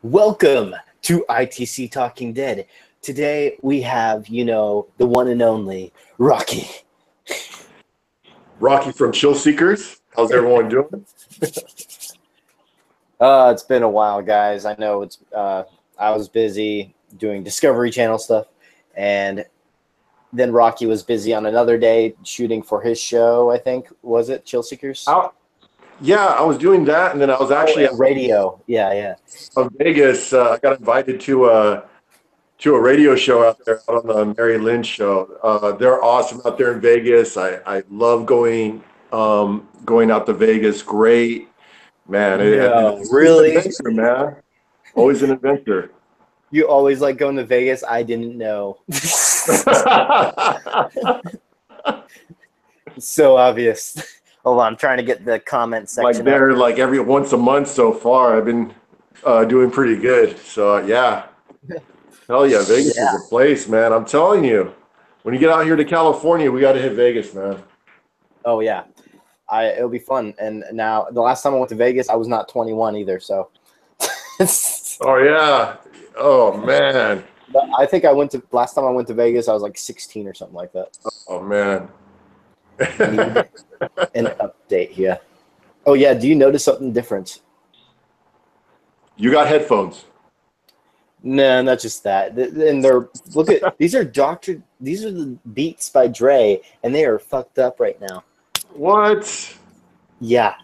Welcome to ITC Talking Dead. Today we have, the one and only Rahkee. Rahkee from Chill Seekers. How's everyone doing? It's been a while, guys. I know I was busy doing Discovery Channel stuff, and then Rahkee was busy on another day shooting for his show, I think. Was it Chill Seekers? Yeah, I was doing that, and then I was actually at radio. Yeah. Of Vegas. I got invited to a radio show out there out on the Mary Lynn show. They're awesome out there in Vegas. I love going out to Vegas. Great, man. Really? It's an adventure, man. Always an adventure. You always like going to Vegas? I didn't know. So obvious. Hold on, I'm trying to get the comment section. Like every once a month so far. I've been doing pretty good. So yeah. Hell yeah, Vegas is a place, man. I'm telling you. When you get out here to California, we got to hit Vegas, man. Oh yeah. It'll be fun. And now the last time I went to Vegas, I was not 21 either, so. Oh yeah. Oh man. I think last time I went to Vegas, I was like 16 or something like that. Oh man. An update here. Oh yeah, do you notice something different? You got headphones. No, not just that. And these are the Beats by Dre, and they are fucked up right now. What? Yeah.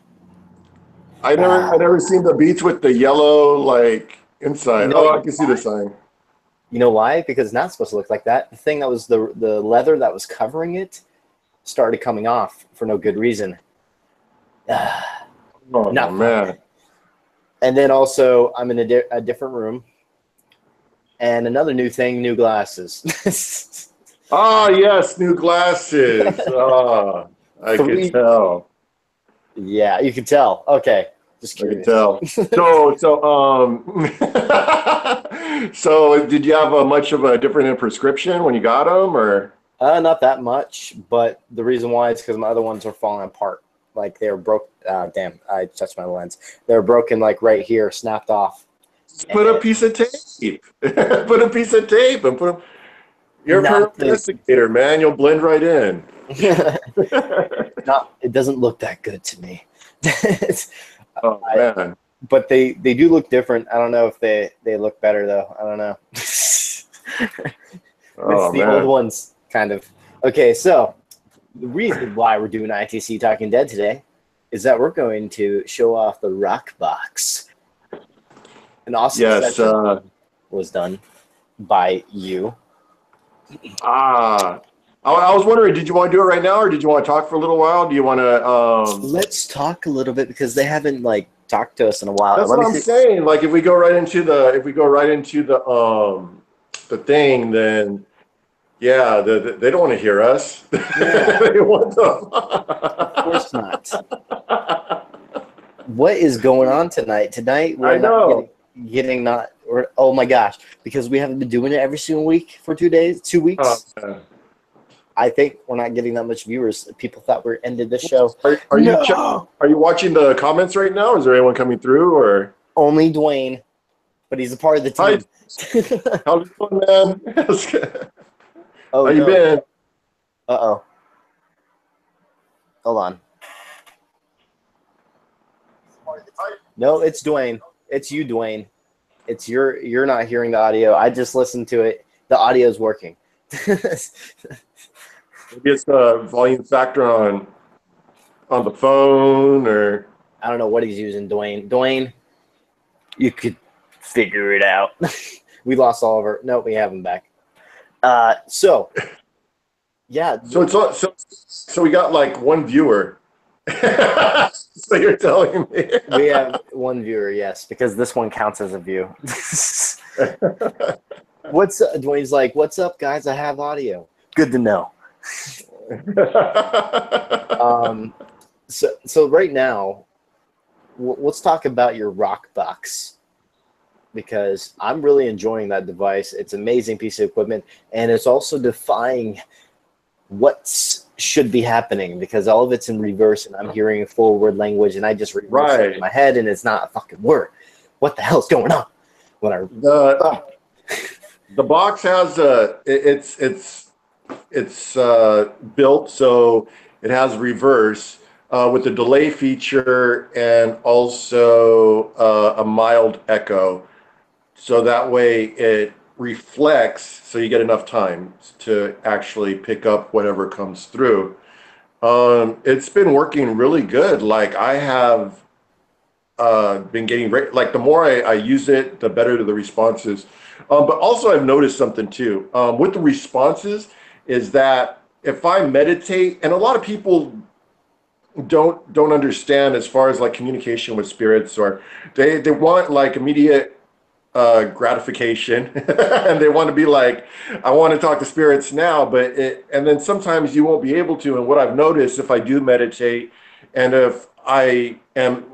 I never seen the Beats with the yellow like inside. I can see the sign. You know why? Because it's not supposed to look like that. The thing that was the leather that was covering it started coming off for no good reason. Oh man. And then also I'm in a different room. And another new thing, new glasses. Oh yes, new glasses. Oh, I can tell. Yeah, you can tell. Okay. Just curious. I can tell. So did you have much of a difference in prescription when you got them, or? Not that much, but the reason why is because my other ones are falling apart. Like they were broke. Damn, I touched my lens. They were broken like right here, snapped off. Put a piece of tape. Put a piece of tape and put them. You're a investigator, man. You'll blend right in. It doesn't look that good to me. Oh man. But they do look different. I don't know if they look better though. I don't know. Oh, it's the old ones. Kind of. Okay, so the reason why we're doing ITC Talking Dead today is that we're going to show off the rock box. An awesome session was done by you. I was wondering, did you want to do it right now, or did you want to talk for a little while? Do you want to? Let's talk a little bit because they haven't talked to us in a while. That's what I'm saying. Like if we go right into the thing, then. Yeah, they don't want to hear us. Yeah. They want them. Of course not. What is going on tonight? Tonight we're oh my gosh, because we haven't been doing it every single week for 2 weeks. Oh, I think we're not getting that much viewers. People thought we ended the show. Are you watching the comments right now? Is there anyone coming through, or only Dwayne? But he's a part of the team. Hi. How's it going, man? Oh, how you been? Uh-oh. Hold on. No, it's Dwayne. It's you, Dwayne. It's you're not hearing the audio. I just listened to it. The audio's working. Maybe it's the volume factor on the phone, or I don't know what he's using, Dwayne. Dwayne, you could figure it out. We lost all of our. No, we have him back. So we got like one viewer. So you're telling me we have one viewer, yes, because this one counts as a view. Dwayne's like, what's up, guys? I have audio. Good to know. So right now, let's talk about your rock box. Because I'm really enjoying that device. It's an amazing piece of equipment, and it's also defying what should be happening because all of it's in reverse, and I'm hearing forward language, and I just reverse it in my head, and it's not a fucking word. What the hell's going on? when I The the box has it's built so it has reverse with a delay feature and also a mild echo. So that way it reflects, so you get enough time to actually pick up whatever comes through. It's been working really good. Like I have been getting like the more I use it, the better the responses. But also I've noticed something too with the responses is that if I meditate, and a lot of people don't understand as far as like communication with spirits, or they want like immediate gratification and they want to be like, I want to talk to spirits now, but and then sometimes you won't be able to. And what I've noticed, if I do meditate and if I am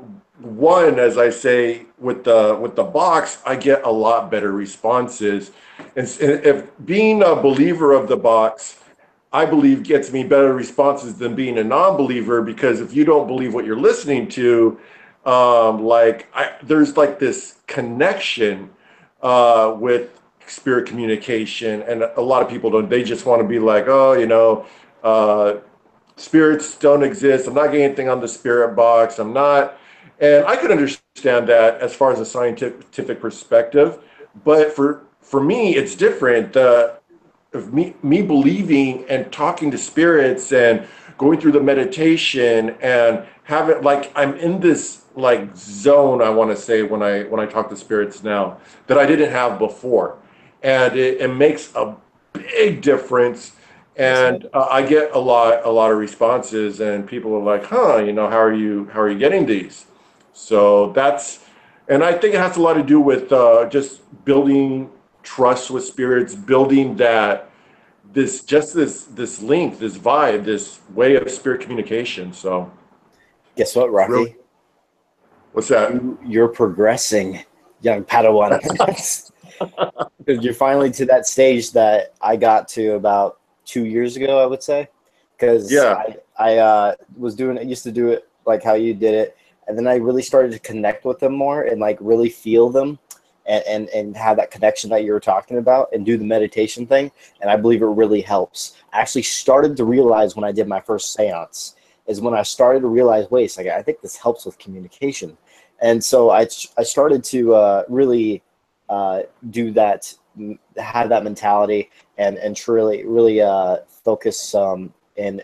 one, as I say, with the box, I get a lot better responses. And if being a believer of the box, I believe gets me better responses than being a non-believer, because if you don't believe what you're listening to, there's like this connection with spirit communication, and a lot of people don't. They just want to be like, oh, spirits don't exist. I'm not getting anything on the spirit box. I'm not, and I could understand that as far as a scientific perspective, but for me, it's different. Of me believing and talking to spirits and going through the meditation and having like I'm in this like zone, I want to say, when I talk to spirits now, that I didn't have before, and it makes a big difference. And I get a lot of responses, and people are like, huh, how are you getting these? So that's, and I think it has a lot to do with just building trust with spirits, building that this link, this vibe, this way of spirit communication. So guess what, Rocky? Really? What's that? You're progressing, young Padawan. You're finally to that stage that I got to about 2 years ago, I would say, because I used to do it like how you did it, and then I really started to connect with them more and like really feel them. And have that connection that you were talking about and do the meditation thing. And I believe it really helps. I actually started to realize when I did my first seance is when I started to realize, wait, I think this helps with communication. And so I started to really do that, have that mentality and truly, really focus in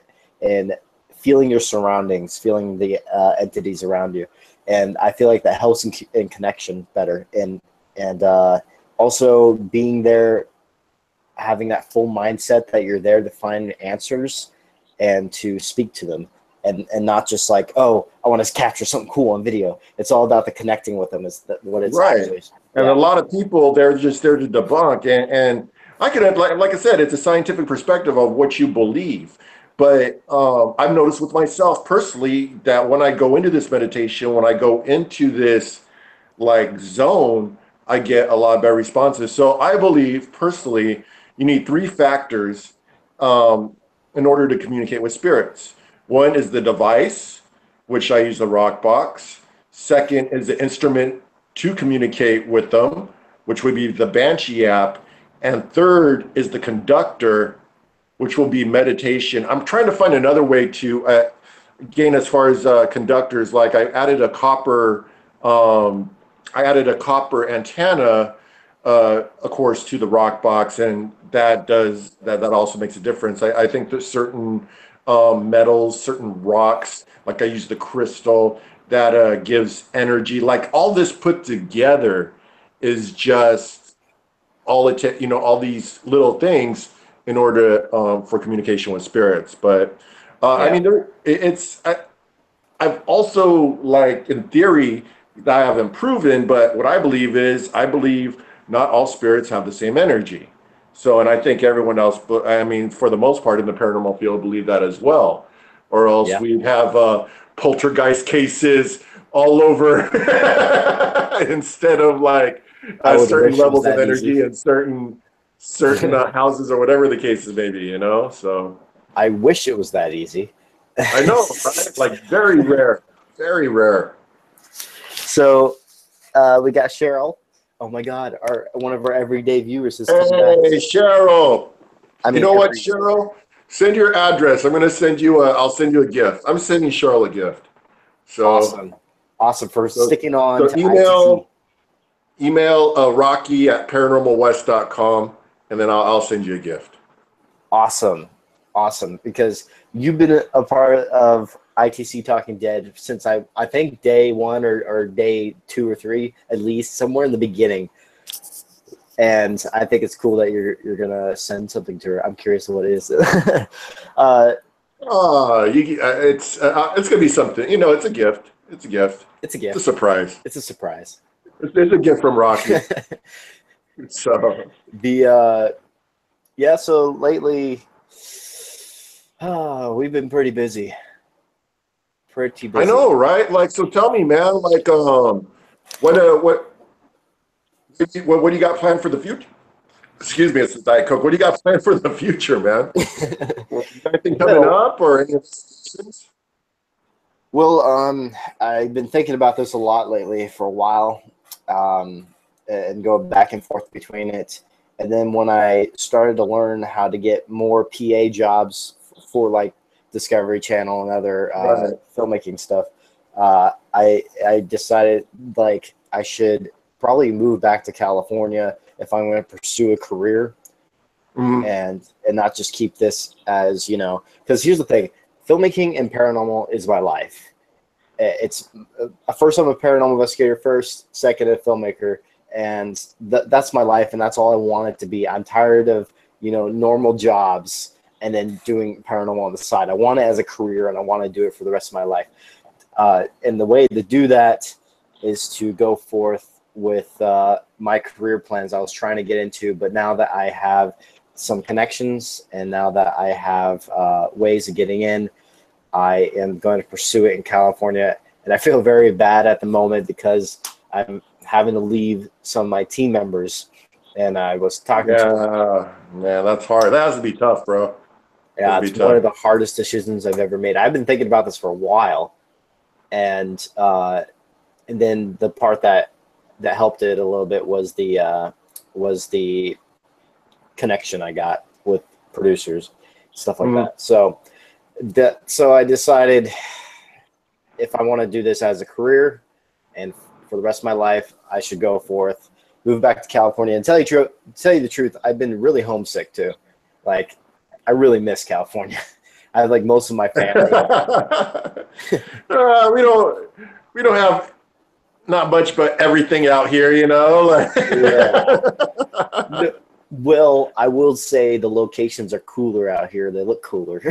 feeling your surroundings, feeling the entities around you. And I feel like that helps in connection better. And also being there, having that full mindset that you're there to find answers and to speak to them, and not just like, oh, I want to capture something cool on video. It's all about the connecting with them is what it's right. Actually. And a lot of people, they're just there to debunk. And I could, like I said, it's a scientific perspective of what you believe. But I've noticed with myself personally that when I go into this meditation, when I go into this like zone, I get a lot better responses. So I believe personally, you need three factors in order to communicate with spirits. One is the device, which I use the rock box. Second is the instrument to communicate with them, which would be the Banshee app. And third is the conductor, which will be meditation. I'm trying to find another way to gain as far as conductors. Like I added a copper antenna, of course, to the rock box, and that also makes a difference. I think that certain metals, certain rocks, like I use the crystal, that gives energy. Like all this put together is just all all these little things in order for communication with spirits. But I mean, I've also, like, in theory, that I haven't proven, but what I believe is, I believe not all spirits have the same energy. So, and I think everyone else, I mean, for the most part in the paranormal field, believe that as well. Or else we'd have poltergeist cases all over instead of like certain levels of energy and certain houses or whatever the cases may be, So I wish it was that easy. I know, right? Like very rare, very rare. So we got Cheryl. Oh my God, one of our everyday viewers has come back. Hey, Cheryl. I You mean, know what, Cheryl? Send your address. I'm going to send you I'll send you a gift. I'm sending Cheryl a gift. So, awesome for so, sticking on so to ITC. email Rahkee at paranormalwest.com, and then I'll send you a gift. Awesome, because you've been a part of ITC Talking Dead since I think day one or day 2 or 3 at least, somewhere in the beginning. And I think it's cool that you're gonna send something to her. I'm curious what it is. It's gonna be something. You know, it's a gift. It's a gift. It's a gift. It's a surprise. It's a surprise. It's a gift from Rahkee. So yeah. So lately, we've been pretty busy. Pretty busy. I know, right? Like, so tell me, man. Like, what do you got planned for the future? Excuse me, it's the Diet Coke. What do you got planned for the future, man? Anything coming up or any? Well, I've been thinking about this a lot lately for a while, and going back and forth between it. And then when I started to learn how to get more PA jobs for like Discovery Channel and other filmmaking stuff, I decided like I should probably move back to California if I'm going to pursue a career, and not just keep this as, you know, because here's the thing. Filmmaking and paranormal is my life. It's first I'm a paranormal investigator first, second a filmmaker, and that's my life, and that's all I want it to be. I'm tired of, you know, normal jobs and then doing paranormal on the side. I want it as a career, and I want to do it for the rest of my life. And the way to do that is to go forth with my career plans I was trying to get into, but now that I have some connections and now that I have ways of getting in, I am going to pursue it in California. And I feel very bad at the moment because I'm having to leave some of my team members. And I was talking to man, that's hard. That has to be tough, bro. Yeah, it's one of the hardest decisions I've ever made. I've been thinking about this for a while. And then the part that helped it a little bit was the connection I got with producers, stuff like that. So I decided if I want to do this as a career and for the rest of my life, I should go forth, move back to California. And tell you the truth, I've been really homesick too. Like, I really miss California. I have like most of my family. We don't have not much, but everything out here, you know. Yeah. Well, I will say the locations are cooler out here. They look cooler.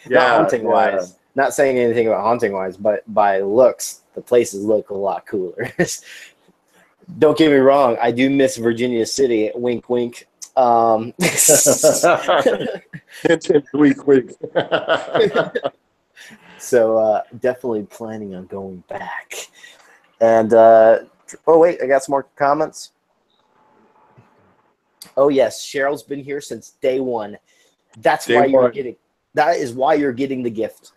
Not haunting wise. Not saying anything about haunting wise, but by looks, the places look a lot cooler. Don't get me wrong. I do miss Virginia City. Wink, wink. Wink, wink. So definitely planning on going back. And oh wait, I got some more comments. Oh yes, Cheryl's been here since day one. That is why you're getting the gift.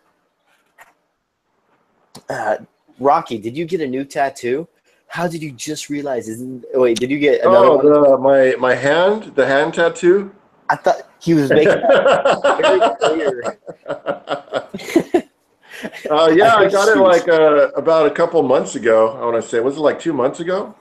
Rocky, did you get a new tattoo? How did you just realize? Wait, did you get another one? My hand, the hand tattoo. I thought he was making that very clear. Yeah, I got it like about a couple months ago. I want to say, was it like 2 months ago?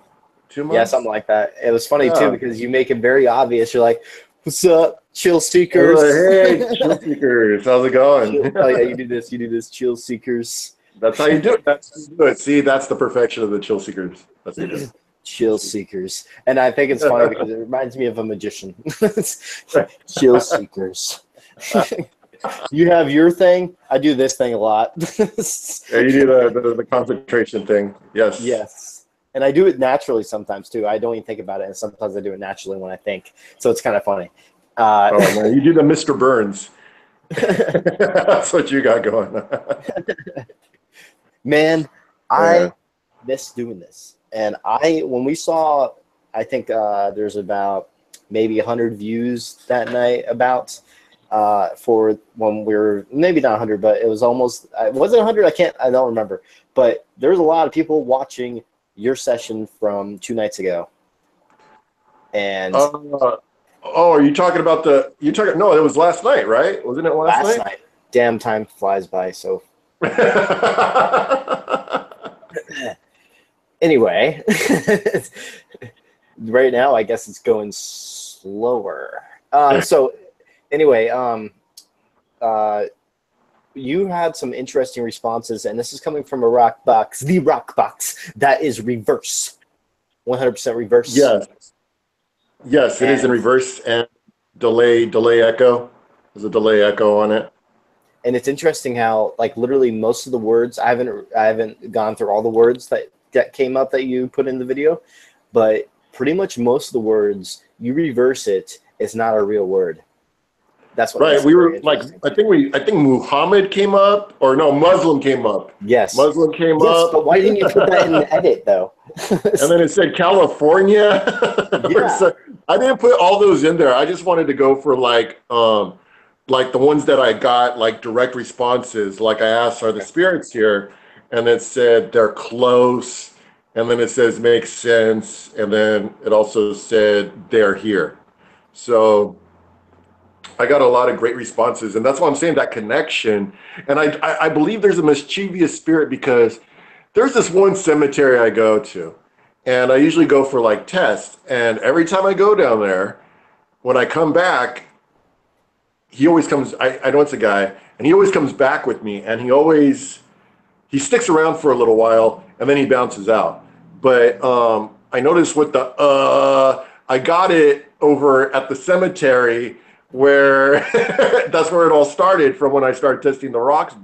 2 months? Yeah, something like that. It was funny too because you make it very obvious. You're like, "What's up, chill seekers?" Hey, chill seekers, how's it going? Oh yeah, you do this, chill seekers. That's how you do it. That's how you do it. See, that's the perfection of the chill seekers. That's what you do. Chill seekers, and I think it's funny because it reminds me of a magician. Chill seekers. You have your thing. I do this thing a lot. Yeah, you do the concentration thing. Yes. Yes. And I do it naturally sometimes too. I don't even think about it, and sometimes I do it naturally when I think. So it's kind of funny. Oh man, you do the Mr. Burns. That's what you got going. Man, I miss doing this. And when we saw, I think there's about maybe 100 views that night for when we were, maybe not 100, but it was almost, was it 100? I don't remember. But there's a lot of people watching your session from 2 nights ago. And are you talking about no, it was last night, right? Wasn't it last night? Damn, time flies by. So anyway, right now I guess it's going slower. So anyway, you had some interesting responses, and this is coming from a rock box, the rock box that is reverse, 100% reverse. Yes, it is in reverse and delay echo. There's a delay echo on it. And it's interesting how, like, literally most of the words, I haven't gone through all the words that came up that you put in the video, but pretty much most of the words, you reverse it, it's not a real word. That's what. Right. We were like, I think Muhammad came up, or no, Muslim came up. Yes. Muslim came up. But why didn't you put that in the edit though? And then it said California. Yeah. So I didn't put all those in there. I just wanted to go for like the ones that I got, like direct responses. Like I asked, are the spirits here? And it said they're close. And then it says makes sense. And then it also said they're here. So I got a lot of great responses, and that's why I'm saying that connection. And I believe there's a mischievous spirit, because there's this one cemetery I go to, and I usually go for like tests. And every time I go down there, when I come back, he always comes. I know it's a guy, and he always comes back with me, and he sticks around for a little while, and then he bounces out. But I noticed with I got it over at the cemetery, where that's where it all started from, when I started testing the rock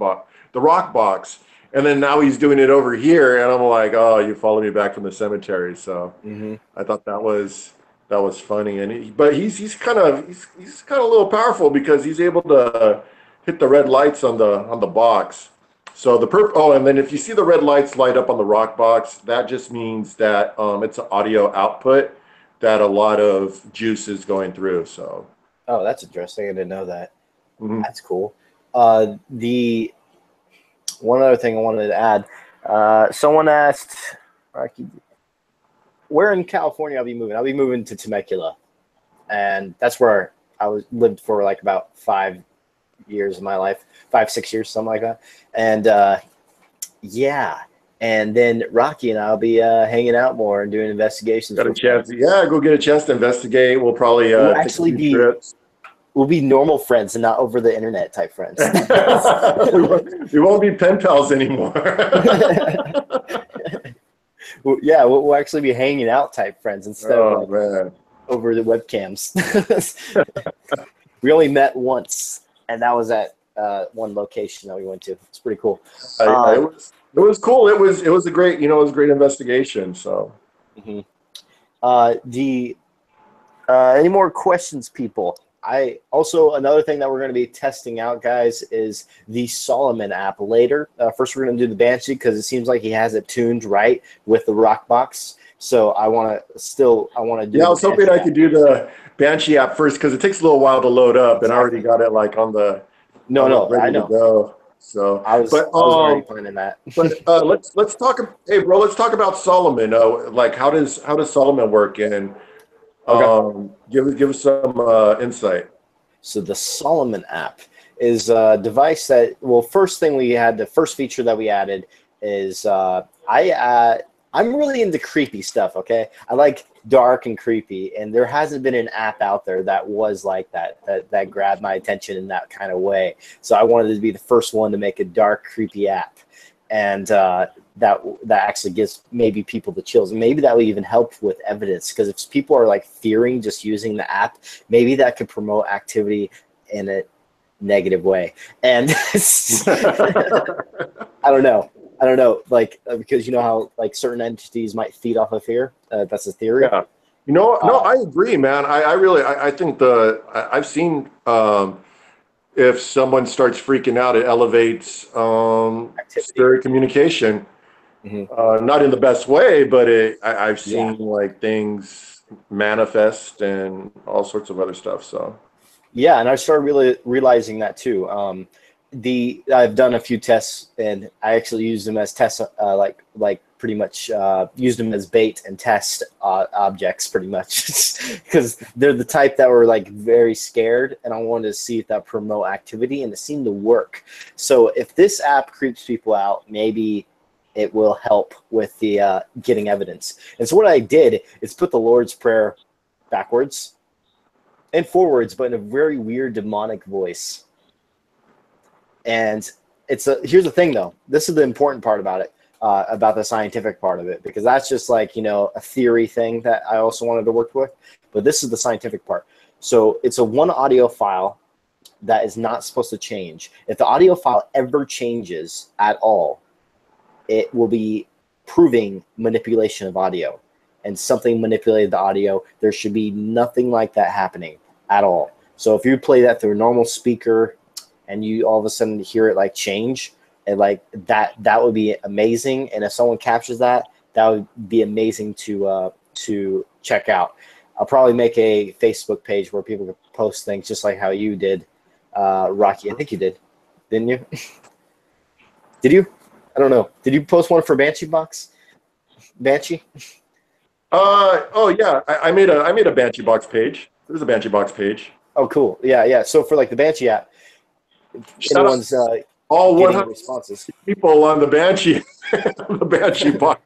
box. And then now he's doing it over here, and I'm like, oh, you followed me back from the cemetery. So I thought that was funny. And but he's kind of a little powerful, because he's able to hit the red lights on the box. So and then if you see the red lights light up on the rock box, that just means that it's an audio output that a lot of juice is going through. So. Oh, that's interesting. I didn't know that. That's cool. The one other thing I wanted to add, someone asked, where in California I'll be moving? I'll be moving to Temecula, and that's where I lived for like about 5 years of my life, 5-6 years, something like that. And yeah. And then Rahkee and I'll be hanging out more and doing investigations. Got a chance? Yeah, go get a chance to investigate. We'll probably we'll actually be trips. We'll be normal friends and not over the internet type friends. we won't be pen pals anymore. Yeah, we'll actually be hanging out type friends instead of over the webcams. We only met once, and that was at one location that we went to. It's pretty cool. It was cool. It was a great, it was a great investigation. So, any more questions, people? Another thing that we're going to be testing out, guys, is the Solomon app later. First, we're going to do the Banshee, because it seems like he has it tuned right with the rock box. So I want to do. Yeah, I was hoping I could do the Banshee app first, because it takes a little while to load up, and I already got it like on the. Ready I know. To go. So I was already planning that. But let's talk. Hey, bro, let's talk about Solomon. Like, how does Solomon work? And give us some insight. So the Solomon app is a device that. Well, first thing we had, the first feature that we added is I'm really into creepy stuff. Okay, I like dark and creepy, and there hasn't been an app out there that was like that grabbed my attention in that kind of way. So I wanted to be the first one to make a dark, creepy app, and that actually gives maybe people the chills, and maybe that will even help with evidence, because if people are like fearing just using the app, maybe that could promote activity in a negative way. And I don't know, like, because you know how like certain entities might feed off of fear. That's a theory. Yeah. No, I agree, man. I think I've seen if someone starts freaking out, it elevates spirit communication. Not in the best way, but I've seen like things manifest and all sorts of other stuff. So yeah, and I started really realizing that too. I've done a few tests, and I actually use them as tests, like pretty much used them as bait and test objects, pretty much, because they're the type that were like very scared, and I wanted to see if that promote activity, and it seemed to work. So if this app creeps people out, maybe it will help with the getting evidence. And so what I did is put the Lord's Prayer backwards and forwards, but in a very weird demonic voice. And here's the thing, though. This is the important part about it, about the scientific part of it, because that's just like, a theory thing that I also wanted to work with. But this is the scientific part. So it's a one audio file that is not supposed to change. If the audio file ever changes at all, it will be proving manipulation of audio, and something manipulated the audio. There should be nothing like that happening at all. So if you play that through a normal speaker and you all of a sudden hear it like change, and like that would be amazing. And if someone captures that, that would be amazing to check out. I'll probably make a Facebook page where people can post things just like how you did, Rahkee. I think you did, didn't you? Did you? I don't know. Did you post one for Banshee Box? Banshee? Oh yeah, I made a Banshee Box page. There's a Banshee Box page. Oh, cool. Yeah. So for like the Banshee app, Shout anyone's all getting 100 responses. people on the Banshee, the Banshee Box.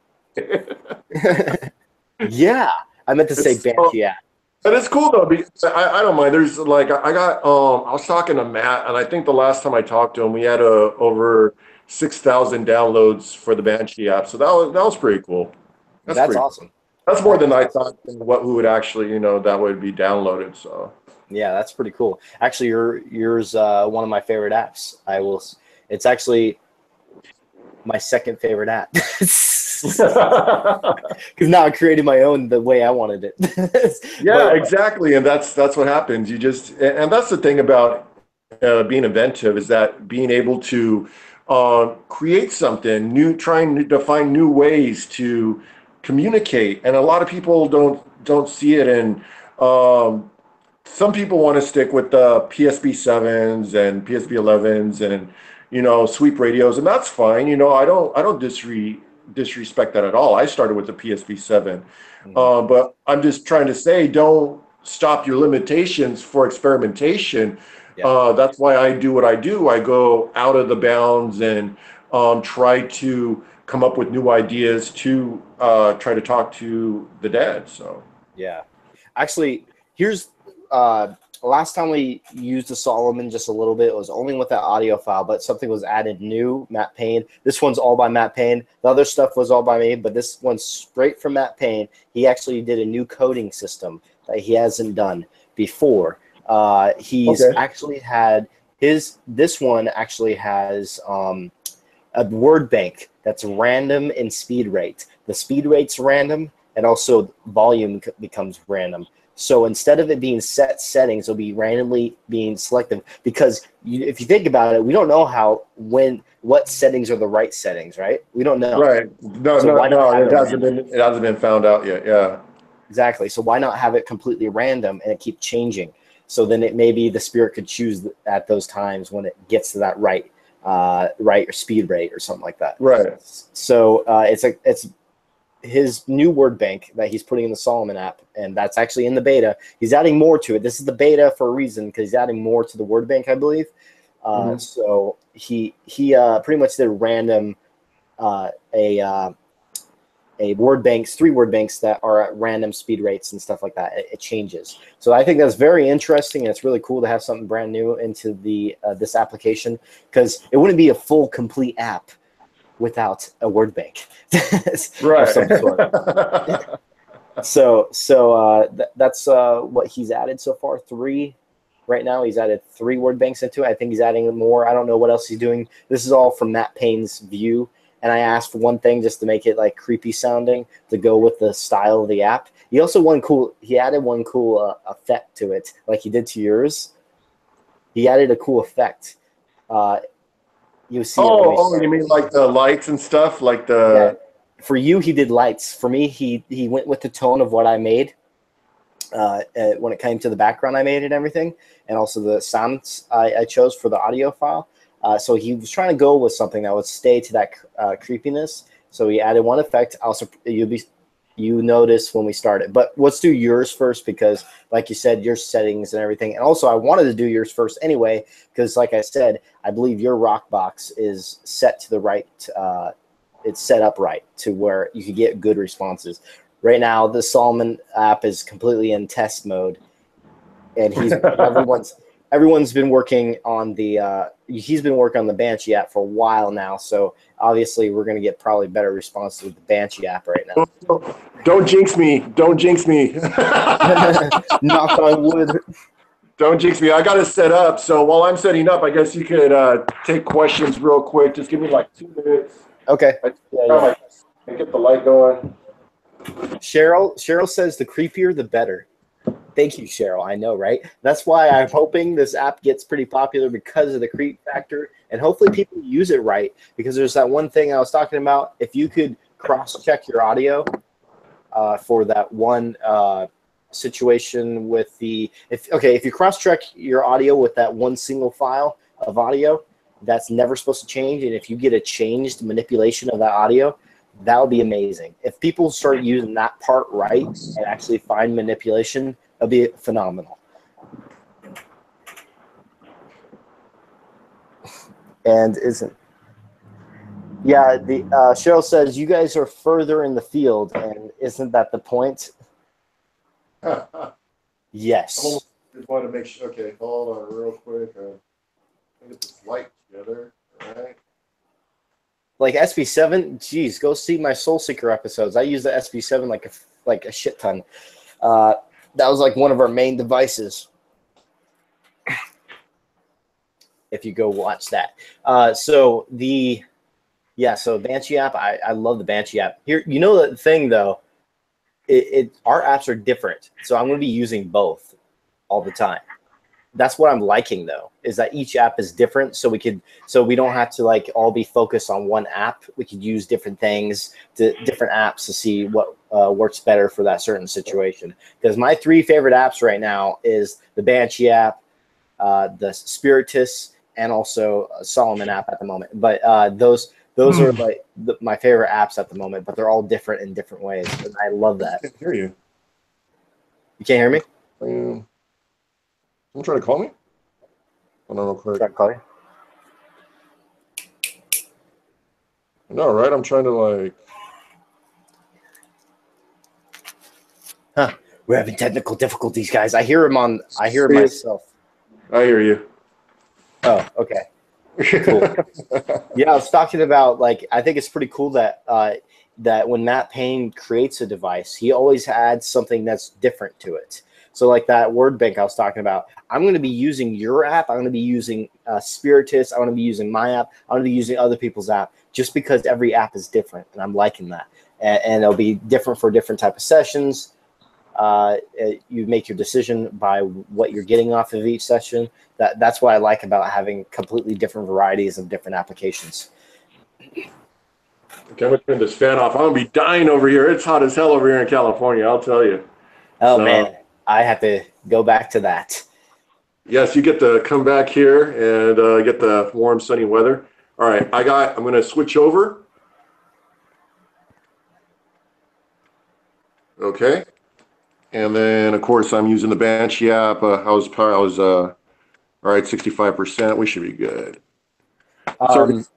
Yeah, I meant to say Banshee app. But it's cool though, because I don't mind. There's like I was talking to Matt, and I think the last time I talked to him, we had over 6,000 downloads for the Banshee app. So that was pretty cool. That's awesome. That's more than I thought who would actually, that would be downloaded. So yeah, that's pretty cool. Actually, yours one of my favorite apps. It's actually my second favorite app. Because now I created my own the way I wanted it. Yeah, exactly. And that's what happens. And that's the thing about being inventive, is that being able to create something new, trying to find new ways to communicate. And a lot of people don't see it. And some people want to stick with the PSP 7s and PSP 11s and sweep radios, and that's fine. I don't disrespect that at all. I started with the PSP 7, but I'm just trying to say, don't stop your limitations for experimentation. Yeah. That's why I do what I do. I go out of the bounds and try to come up with new ideas to try to talk to the dead. So yeah, actually, here's last time we used the Solomon just a little bit. It was only with that audio file, but something was added new. Matt Payne. This one's all by Matt Payne. The other stuff was all by me, but this one's straight from Matt Payne. He actually did a new coding system that he hasn't done before. He's actually had this one actually has a word bank that's random in speed rate. The speed rate's random, and also volume becomes random. So instead of it being set settings, it'll be randomly being selective, because if you think about it, we don't know what settings are the right settings, right? We don't know. Right. No, it hasn't been found out yet. Yeah. Exactly. So why not have it completely random and it keep changing? So then maybe the spirit could choose at those times when it gets to that right speed rate or something like that. Right. So it's his new word bank that he's putting in the Solomon app, and that's actually in the beta. He's adding more to it. This is the beta for a reason, because he's adding more to the word bank, I believe. So he pretty much did random word banks, 3 word banks that are at random speed rates and stuff like that. It changes. So I think that's very interesting, and it's really cool to have something brand new into the this application, because it wouldn't be a full complete app without a word bank. Right. Of some sort. That's what he's added so far. 3 right now. He's added 3 word banks into it. I think he's adding more. I don't know what else he's doing. This is all from Matt Payne's view. And I asked for one thing just to make it like creepy sounding to go with the style of the app. He also added one cool effect to it, like he did to yours. He added a cool effect. You see. You mean like the lights and stuff, like the. Yeah. For you, he did lights. For me, he went with the tone of what I made. When it came to the background I made and everything, and also the sounds I chose for the audio file. So he was trying to go with something that would stay to that creepiness. So we added one effect. Also, you notice when we started. But let's do yours first because, like you said, your settings and everything. And also, I wanted to do yours first anyway because, like I said, I believe your rock box is set to the right. It's set up right to where you could get good responses. Right now, the Solomon app is completely in test mode, and everyone's been working on the he's been working on the Banshee app for a while now. So obviously, we're going to get probably better responses with the Banshee app right now. Don't jinx me. Don't jinx me. Knock on wood. Don't jinx me. I got it set up. So while I'm setting up, I guess you could take questions real quick. Just give me like 2 minutes. Okay. I get the light going. Cheryl says the creepier, the better. Thank you, Cheryl. I know, right? That's why I'm hoping this app gets pretty popular because of the creep factor, and hopefully people use it right. Because there's that one thing I was talking about. If you could cross-check your audio for that one situation with the if you cross-check your audio with that one single file of audio, that's never supposed to change. And if you get a changed manipulation of that audio, that would be amazing. If people start using that part right and actually find manipulation, it'll be phenomenal. And the Cheryl says you guys are further in the field, and isn't that the point? Yes. Just want to make sure. Okay, hold on real quick. Get this light together. All right. Like SB7, geez, go see my Soul Seeker episodes. I use the SB7 like a shit ton. That was like one of our main devices. If you go watch that. So Banshee app, I love the Banshee app. Here, you know the thing though, our apps are different. So I'm going to be using both all the time. That's what I'm liking though, is that each app is different. So we don't have to like all be focused on one app. We could use different things different apps to see what works better for that certain situation. Because my 3 favorite apps right now is the Banshee app, the Spiritus, and also a Solomon app at the moment. But those are like my favorite apps at the moment, but they're all different in different ways. And I love that. I can't hear you. You can't hear me? I'm trying to call me? Hold on real quick. Try to call you? No, right? I'm trying to like... We're having technical difficulties, guys. I hear myself. I hear you. Oh, okay. Cool. Yeah, I was talking about I think it's pretty cool that that when Matt Payne creates a device, he always adds something that's different to it. So like that word bank I was talking about, I'm going to be using your app. I'm going to be using Spiritus. I'm going to be using my app. I'm going to be using other people's app just because every app is different, and I'm liking that. And it'll be different for different type of sessions. You make your decision by what you're getting off of each session. That's what I like about having completely different varieties of different applications. Okay, I'm going to turn this fan off. I'm going to be dying over here. It's hot as hell over here in California, I'll tell you. Oh, man. I have to go back to that. Yes, you get to come back here and get the warm, sunny weather. All right, I'm going to switch over. Okay. And then, of course, I'm using the Banshee app. I was all right, 65%. We should be good. It's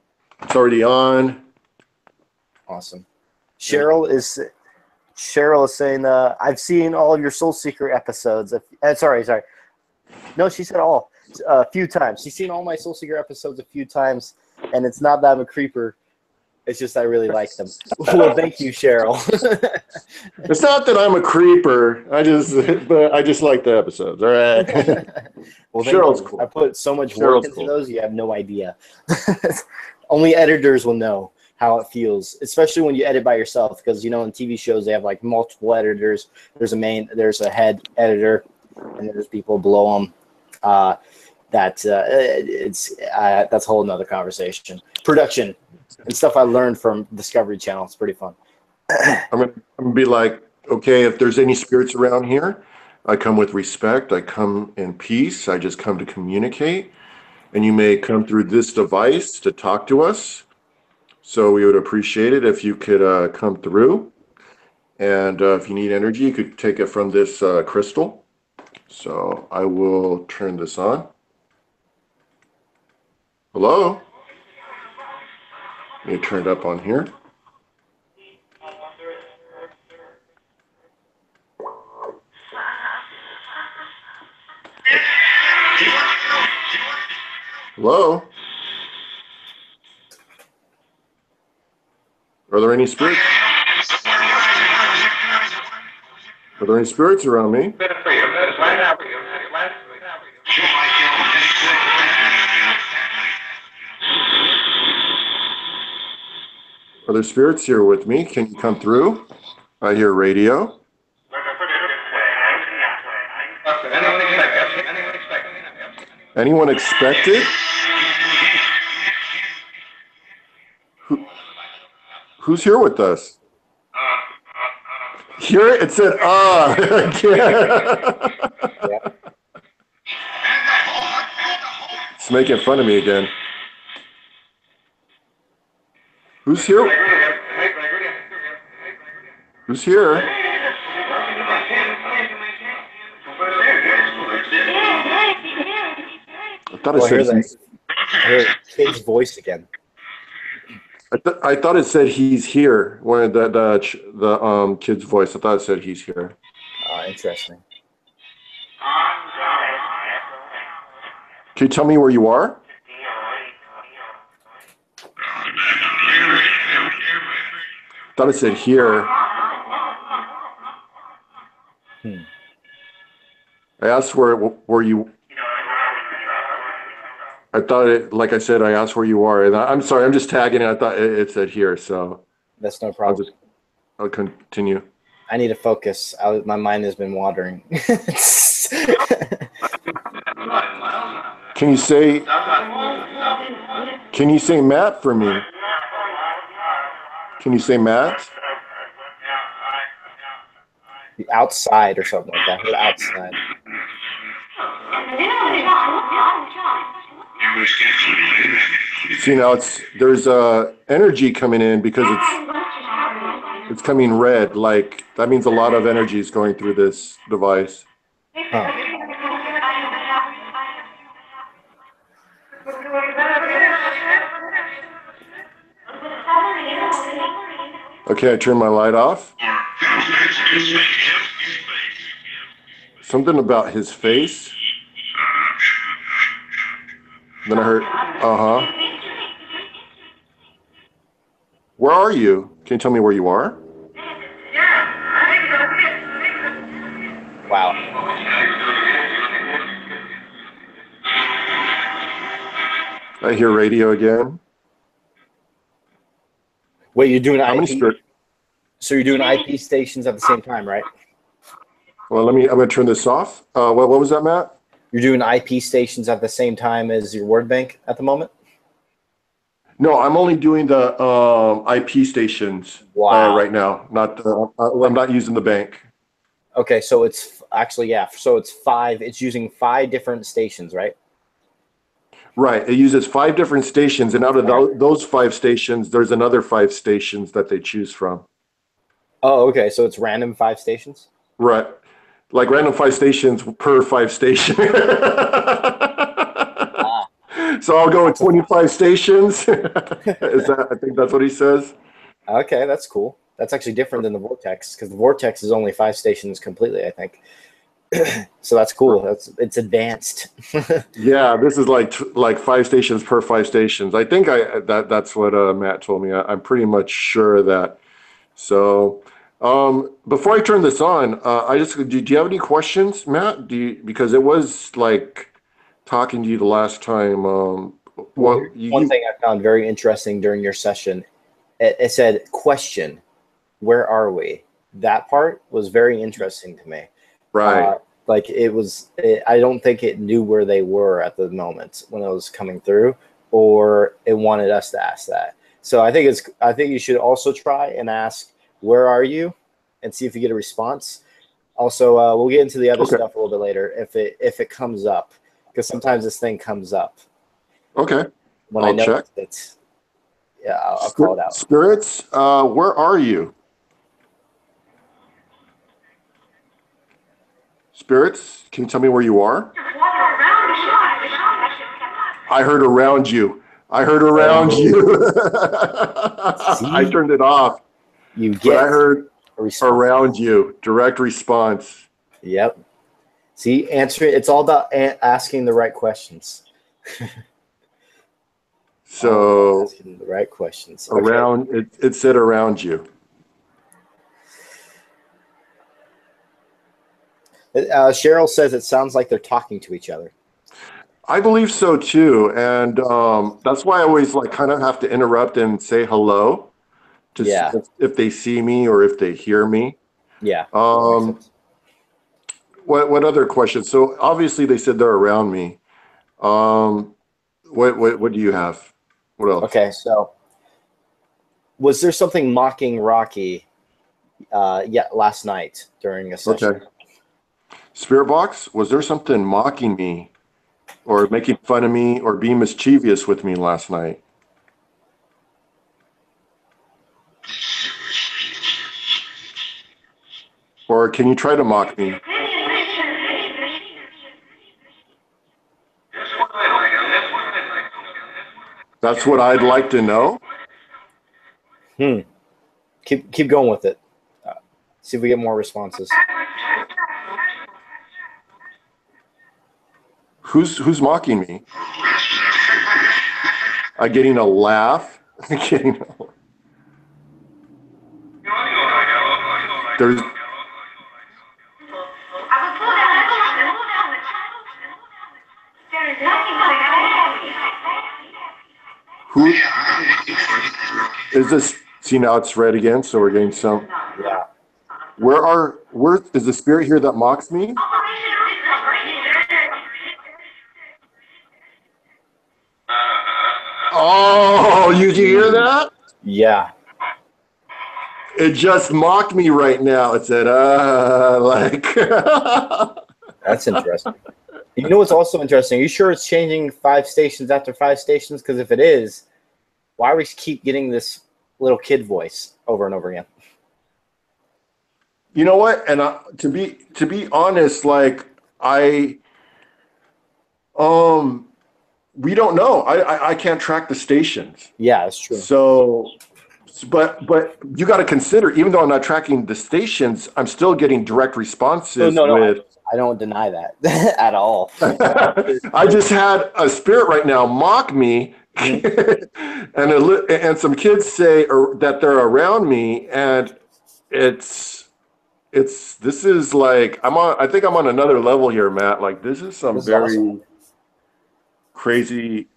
already on. Awesome. Cheryl is saying, I've seen all of your Soul Seeker episodes. Sorry. No, she said all. A few times. She's seen all my Soul Seeker episodes a few times, and it's not that I'm a creeper. It's just I really like them. Well, thank you, Cheryl. It's not that I'm a creeper. I just like the episodes. All right. Well, Cheryl's cool. I put so much work into those. You have no idea. Only editors will know how it feels, especially when you edit by yourself. Because in TV shows they have like multiple editors. There's a head editor, and there's people below them. That's a whole nother conversation. Production and stuff I learned from Discovery Channel. It's pretty fun. I'm gonna be like, okay, if there's any spirits around here, I come with respect. I come in peace. I just come to communicate, and you may come through this device to talk to us. So we would appreciate it if you could come through. And if you need energy, you could take it from this crystal. So I will turn this on. Hello? Let me turn it up on here. Hello? Are there any spirits? Are there any spirits around me? Are there spirits here with me? Can you come through? I hear radio. Anyone expected? Who's here with us? Here it said, Yeah. It's making fun of me again. Who's here? Who's here? I thought it said I hear the kid's voice again. I thought it said he's here. When the kid's voice, I thought it said he's here. Interesting. Can you tell me where you are? I thought it said here. I asked where you. I thought it, like I said, I asked where you are, and I'm sorry, I'm just tagging it. I thought it said here, so that's no problem. I'll continue. I need to focus. My mind has been wandering. Can you say Matt for me? Can you say Matt? Outside or something like that. Outside. See, now there's energy coming in because it's coming red. Like that means a lot of energy is going through this device. Huh. Okay, I turn my light off. Something about his face. Then I heard, Where are you? Can you tell me where you are? Wow. I hear radio again. Wait, you're doing How many IP? So you're doing IP stations at the same time, right? Well, I'm going to turn this off. What was that, Matt? You're doing IP stations at the same time as your word bank at the moment? No, I'm only doing the IP stations right now. I'm not using the bank. Okay, so it's actually, yeah. So it's 5. It's using 5 different stations, right? Right. It uses 5 different stations, and out of those 5 stations, there's another 5 stations that they choose from. Oh, okay. So it's random 5 stations? Right. Like random 5 stations per 5 station. So I'll go with 25 stations. I think that's what he says. Okay, that's cool. That's actually different than the Vortex, because the Vortex is only 5 stations completely, I think. So that's cool. It's advanced. Yeah, this is like 5 stations per 5 stations. I think that's what Matt told me. I'm pretty much sure of that. So before I turn this on, do you have any questions, Matt? Because it was like talking to you the last time. One thing I found very interesting during your session, it said, question, where are we? That part was very interesting to me. Right. Like I don't think it knew where they were at the moment when it was coming through, or it wanted us to ask that. So I think you should also try and ask, where are you? And see if you get a response. Also, we'll get into the other stuff a little bit later if it comes up, because sometimes this thing comes up. Okay. When I'll check. Yeah, I'll call it out. Spirits, where are you? Spirits, can you tell me where you are? I heard around you. I heard around you. I See, turned it off, you but I get heard a response. around you. Direct response. Yep. See, answering. It's all about asking the right questions. So asking the right questions. Okay. around, it said around you. Cheryl says it sounds like they're talking to each other. I believe so too, and that's why I always like kind of have to interrupt and say hello to see if they see me or if they hear me. Yeah. What other questions? So obviously they said they're around me. What do you have? What else? Okay, so was there something mocking Rahkee last night during a session? Okay. Spirit box, was there something mocking me or making fun of me or being mischievous with me last night? Or can you try to mock me? That's what I'd like to know. Keep going with it. See if we get more responses. Who's mocking me? I'm getting a laugh. There's who is this? See, now it's red again, so we're getting some. Yeah. Where is the spirit here that mocks me? Oh, you hear that? Yeah. It just mocked me right now. It said, like. That's interesting. You know what's also interesting? Are you sure it's changing 5 stations after 5 stations? Because if it is, why do we keep getting this little kid voice over and over again? You know what? And to be honest, like we don't know. I can't track the stations. Yeah, that's true. So, but you got to consider, even though I'm not tracking the stations, I'm still getting direct responses. No, I don't deny that at all. I just had a spirit right now mock me, and some kids say that they're around me, and this is like I think I'm on another level here, Matt. Like this is very awesome. Crazy,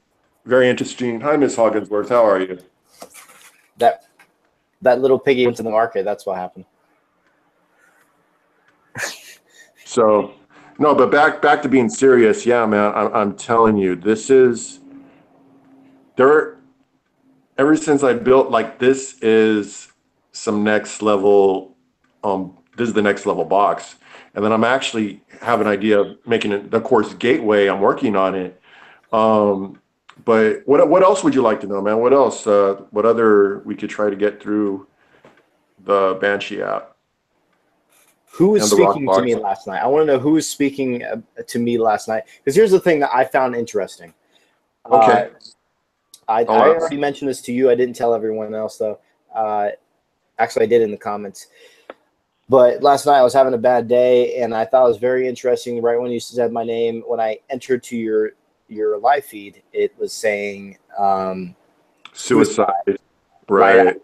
very interesting. Hi, Miss Hogginsworth. How are you? That little piggy went to the market. That's what happened. So, no, but back to being serious. Yeah, man, I'm telling you, ever since I built, like, this is some next level. This is the next level box, and then I'm actually have an idea of making it, of course, gateway. I'm working on it. But what else would you like to know, man? What else? What other we could try to get through the Banshee app? Who was speaking to me last night? I want to know who was speaking to me last night. Because here's the thing that I found interesting. Okay. I already mentioned this to you. I didn't tell everyone else, though. Actually, I did in the comments. But last night I was having a bad day, and I thought it was very interesting. Right when you said my name, when I entered to your live feed, it was saying suicide. Right.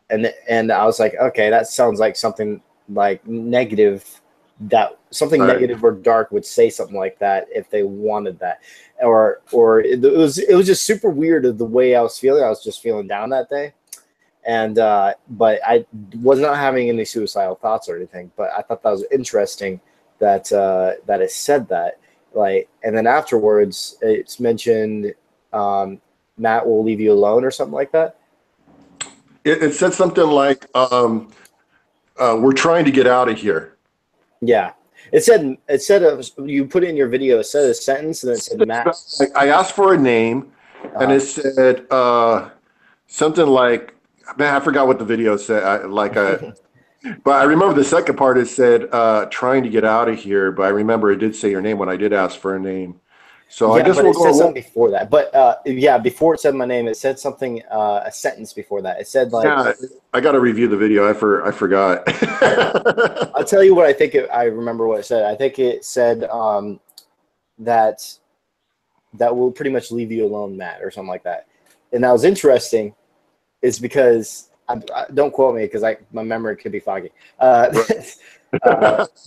And I was like, okay, that sounds like something like negative, negative or dark would say something like that if they wanted that, or it was just super weird of the way I was feeling. I was just feeling down that day, and but I was not having any suicidal thoughts or anything. But I thought that was interesting that it said that, like, and then afterwards it's mentioned Matt will leave you alone or something like that. It said something like we're trying to get out of here. Yeah. It said you put it in your video, it said a sentence and it said Matt. I asked for a name and it said something like, man, I forgot what the video said. But I remember the second part. It said trying to get out of here. But I remember it did say your name when I did ask for a name. So I Yeah, guess but we'll it said go. something before that. But yeah, before it said my name, it said something, a sentence before that. It said like, Yeah, I got to review the video. I forgot. I'll tell you what I think. I remember what it said. I think it said that that will pretty much leave you alone, Matt, or something like that. And that was interesting, is because don't quote me because my memory could be foggy. Right.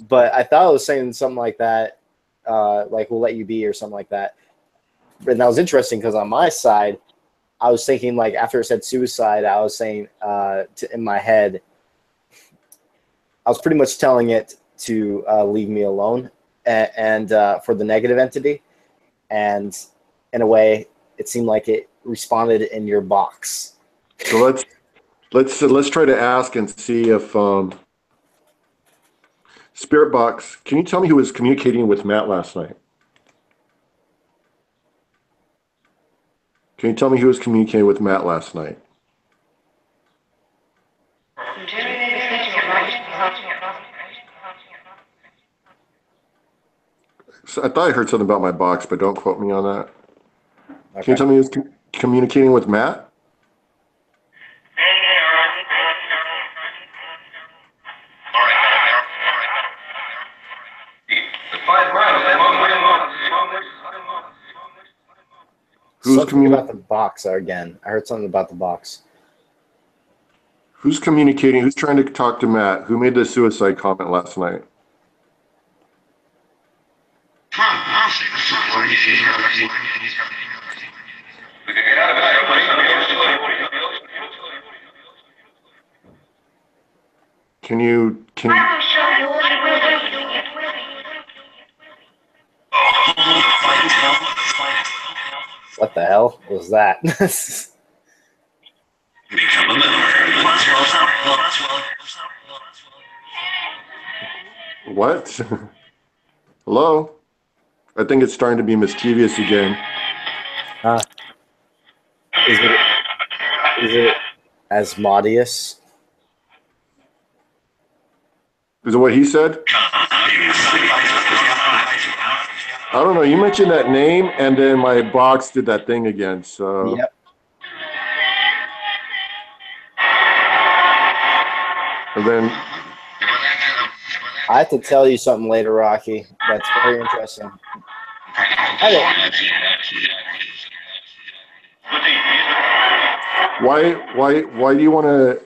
But I thought I was saying something like that, like we'll let you be or something like that. And that was interesting because on my side, I was thinking like after it said suicide, I was saying in my head, I was pretty much telling it to leave me alone and for the negative entity. And in a way, it seemed like it responded in your box. So let's try to ask and see if Spirit Box. Can you tell me who was communicating with Matt last night? Can you tell me who was communicating with Matt last night? So I thought I heard something about my box, but don't quote me on that. Can you Okay. tell me who's communicating with Matt? Who's Something about communi- the box again. I heard something about the box. Who's communicating? Who's trying to talk to Matt? Who made the suicide comment last night? Can you What the hell was that? what? Hello? I think it's starting to be mischievous again. Is it Asmodeus? Is it what he said? I don't know. You mentioned that name, and then my box did that thing again. So, Yep. and then I have to tell you something later, Rahkee. That's very interesting. why do you want to?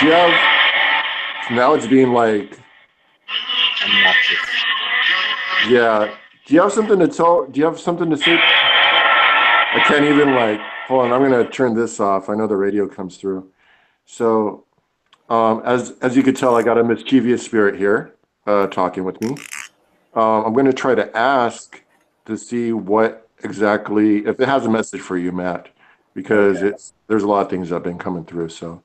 Do you have? Now it's being like, Obnoxious. yeah. Do you have something to tell? Do you have something to say? I can't even like. Hold on. I'm gonna turn this off. I know the radio comes through. So, as you could tell, I got a mischievous spirit here, talking with me. I'm going to try to ask to see what exactly, if it has a message for you, Matt, because Okay. there's a lot of things that have been coming through. So,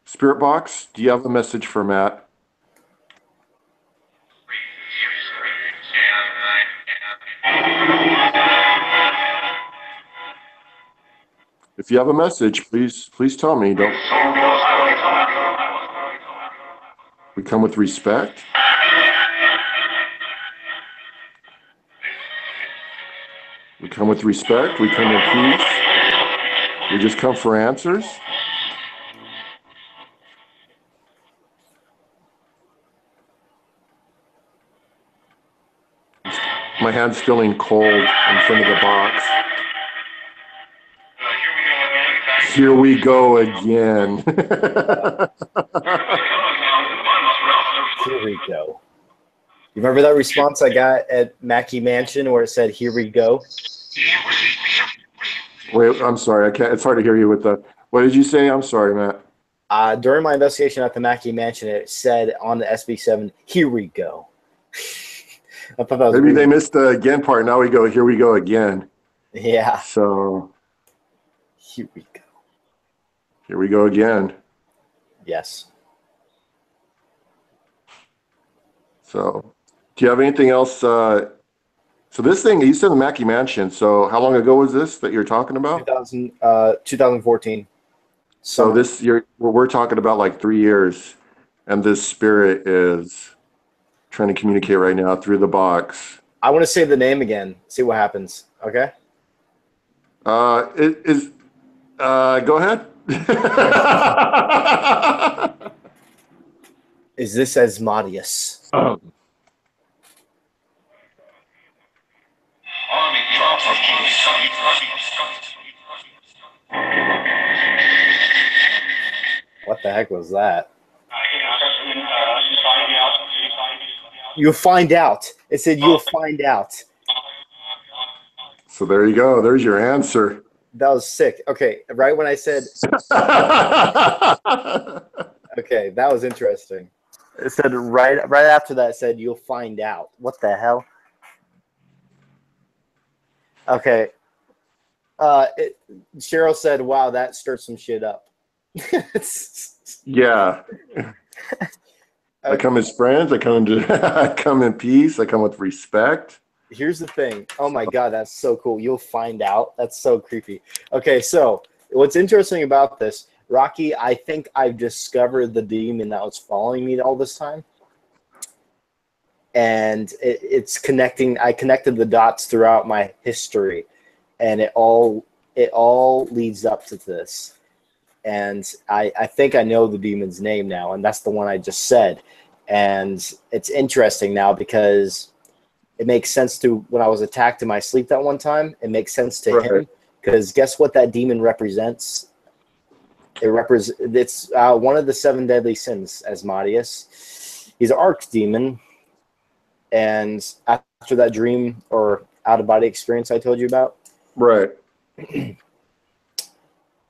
Spirit Box, do you have a message for Matt? If you have a message, please tell me. Don't we come with respect? We come with respect. We come in peace. We just come for answers. My hand's feeling cold in front of the box. Here we go again. Here we go. You remember that response I got at Mackey Mansion where it said, "Here we go"? Wait, I'm sorry. I can't. It's hard to hear you with the. What did you say? I'm sorry, Matt. During my investigation at the Mackey Mansion, it said on the SB7, "Here we go." I thought that was Maybe they weird. missed the again part. Now we go. Here we go again. Yeah. So Here we go. here we go again. Yes. So, do you have anything else? Something So this thing, you said the Mackey Mansion. So how long ago was this that you're talking about? 2014. So Summer. we're talking about like 3 years, and this spirit is trying to communicate right now through the box. I want to say the name again. See what happens. Okay. It is. Go ahead. Is this Asmodeus? What the heck was that? You'll find out. It said you'll find out. So there you go. There's your answer. That was sick. Okay, right when I said, okay, that was interesting. It said right after that, it said you'll find out. What the hell? Okay. Cheryl said, "Wow, that stirred some shit up." Yeah. I come as friends. I come in peace. I come with respect. Here's the thing. Oh my God, that's so cool. You'll find out. That's so creepy. Okay, so what's interesting about this, Rahkee, I think I've discovered the demon that was following me all this time. And it's connecting. I connected the dots throughout my history, and it all leads up to this. And I think I know the demon's name now, and that's the one I just said. And it's interesting now because it makes sense to when I was attacked in my sleep that one time. It makes sense to him because guess what that demon represents? It's one of the 7 deadly sins, Asmodeus. He's an archdemon, and after that dream or out of body experience I told you about, right?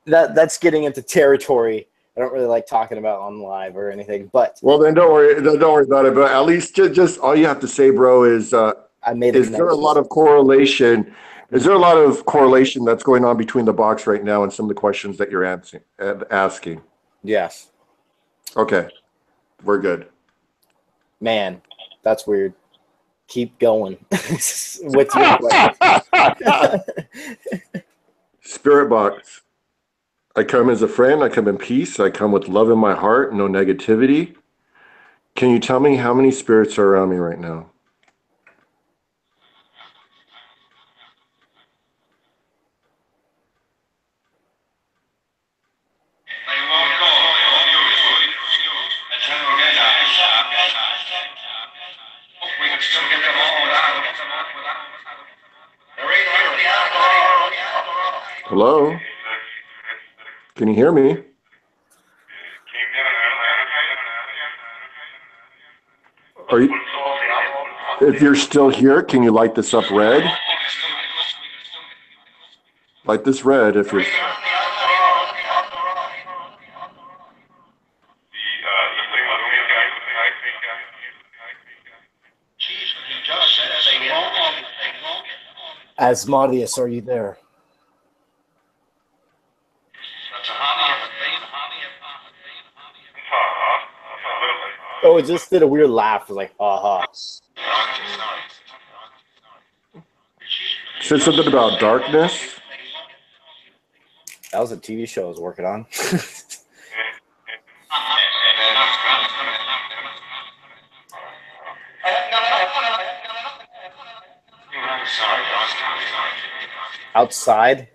That's getting into territory I don't really like talking about on live or anything. But well, then don't worry about it. But at least just all you have to say, bro, is I made is there a lot of correlation? Is there a lot of correlation that's going on between the box right now and some of the questions that you're asking? Yes. Okay, we're good. Man, that's weird. Keep going with your question. Spirit box. I come as a friend. I come in peace. I come with love in my heart, no negativity. Can you tell me how many spirits are around me right now? Hello? Can you hear me? Are you, if you're still here, can you light this up red? Light this red if you're... Asmodeus, are you there? Oh, it just did a weird laugh. It was like, aha. Said something about darkness. That was a TV show I was working on. Outside?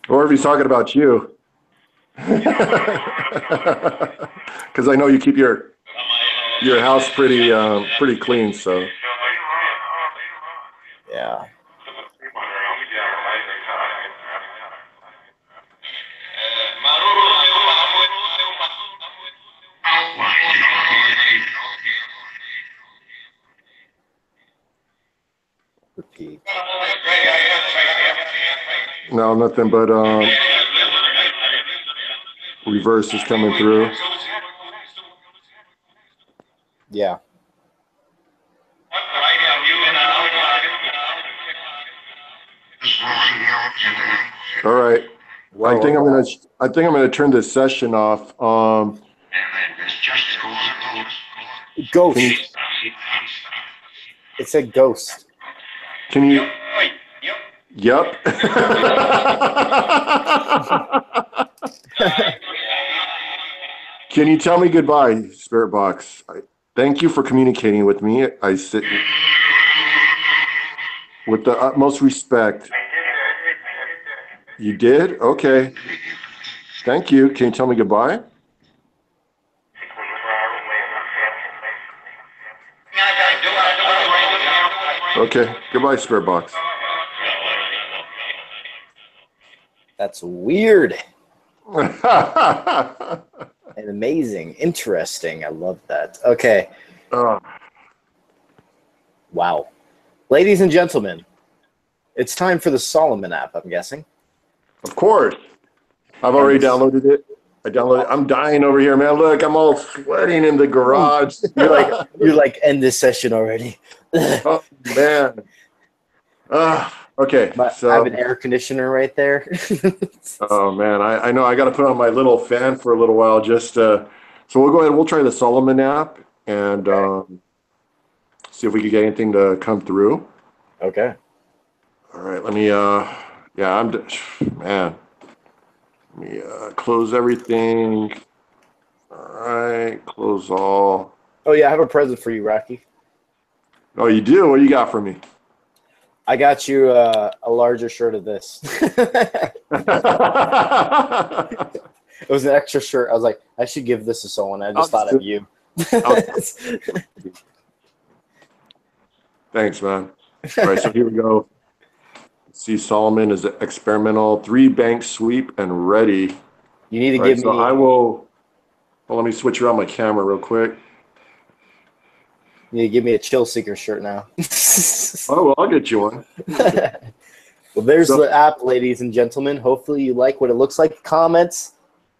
Or if he's talking about you. Because I know you keep your house pretty clean, so. Yeah. Repeat. No, nothing but reverse is coming through. Yeah. All right. I think I'm gonna turn this session off. Ghost. It said ghost. Can you? Yep. Can you tell me goodbye, Spirit Box? Thank you for communicating with me. I sit with the utmost respect. You did? Okay. Thank you. Can you tell me goodbye? Okay. Goodbye, Spirit Box. That's weird. And amazing. Interesting. I love that. Okay. Wow. Ladies and gentlemen, it's time for the Solomon app, I'm guessing. Of course. I've already downloaded it. I downloaded it. I'm dying over here, man. Look, I'm all sweating in the garage. You're like, end this session already. Oh, man. Okay. So I have an air conditioner right there. Oh, man. I know I got to put on my little fan for a little while just so we'll go ahead. We'll try the Solomon app and see if we can get anything to come through. Okay. All right. Let me, man. Let me close everything. All right. Close all. Oh, yeah. I have a present for you, Rahkee. Oh, you do? What do you got for me? I got you a larger shirt of this. It was an extra shirt. I was like, I should give this to someone. I just thought of you. Thanks, man. All right, so here we go. See, Solomon is experimental 3-bank sweep and ready. You need to give me. So I will. Well, let me switch around my camera real quick. You need to give me a Chill Seeker shirt now. Oh, well, I'll get you one. Well, there's the app, ladies and gentlemen. Hopefully you like what it looks like. Comments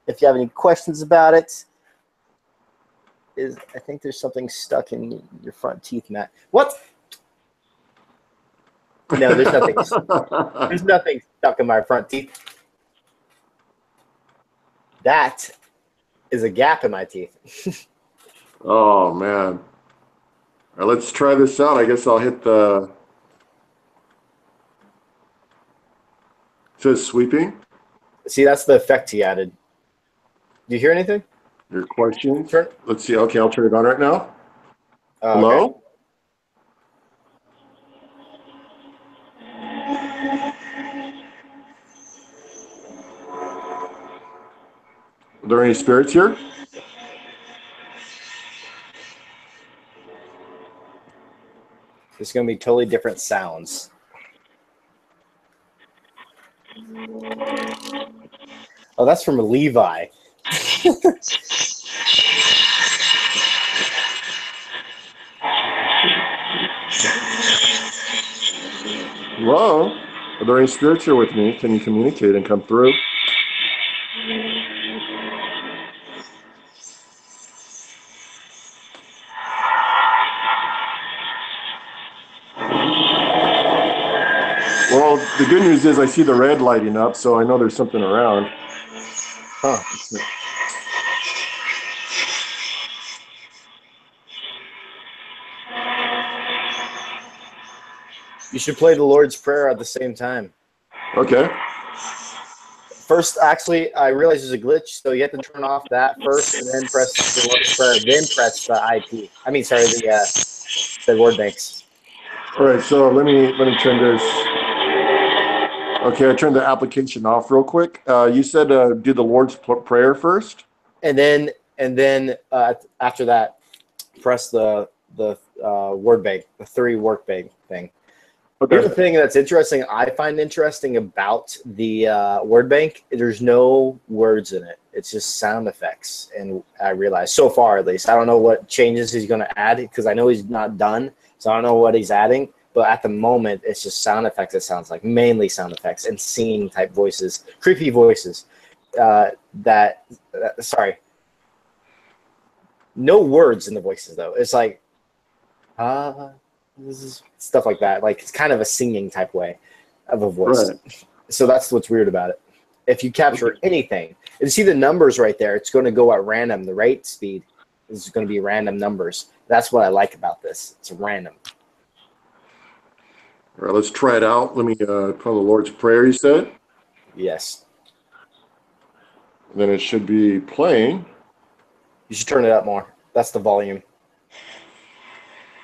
if you have any questions about it. I think there's something stuck in your front teeth, Matt. What? No, there's nothing. There's nothing stuck in my front teeth. That is a gap in my teeth. Oh, man. All right, let's try this out. I guess I'll hit the. It says sweeping. See, that's the effect he added. Do you hear anything? Your question? Let's see. Okay, I'll turn it on right now. Hello? Okay. Are there any spirits here? It's going to be totally different sounds. Oh, that's from Levi. Hello? Are there any spirits here with me? Can you communicate and come through? Well, the good news is I see the red lighting up, so I know there's something around. Huh. You should play the Lord's Prayer at the same time. Okay. First, actually, I realized there's a glitch, so you have to turn off that first, and then press the Lord's Prayer, then press the IP. I mean, sorry, the word banks. All right, so let me turn this. Okay, I turned the application off real quick. You said do the Lord's Prayer first, and then after that, press the word bank, the 3 word bank thing. Okay. Here's the thing that's interesting. I find interesting about the word bank. There's no words in it. It's just sound effects, and I realize so far at least. I don't know what changes he's going to add because I know he's not done, so I don't know what he's adding. But at the moment, it's just sound effects. It sounds like mainly sound effects and singing type voices, creepy voices. Sorry, no words in the voices though. It's like this is stuff like that. Like it's kind of a singing type way of a voice. Right. So that's what's weird about it. If you capture anything, and see the numbers right there, it's going to go at random. The rate speed is going to be random numbers. That's what I like about this. It's random. All right, let's try it out. Let me put on the Lord's Prayer, you said. Yes. Then it should be playing. You should turn it up more. That's the volume.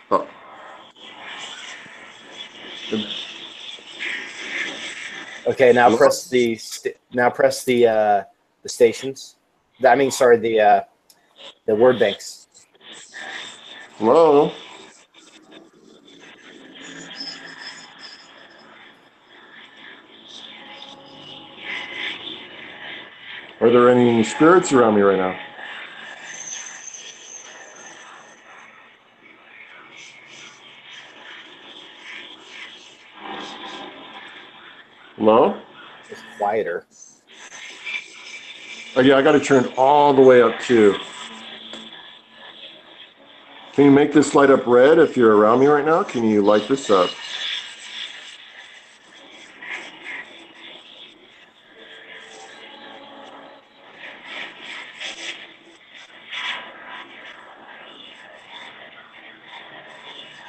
Oh. Okay, now Hello? press the stations. I mean, sorry, the word banks. Hello? Are there any spirits around me right now? Hello? It's quieter. Oh, yeah, I got to turn it all the way up too. Can you make this light up red if you're around me right now? Can you light this up?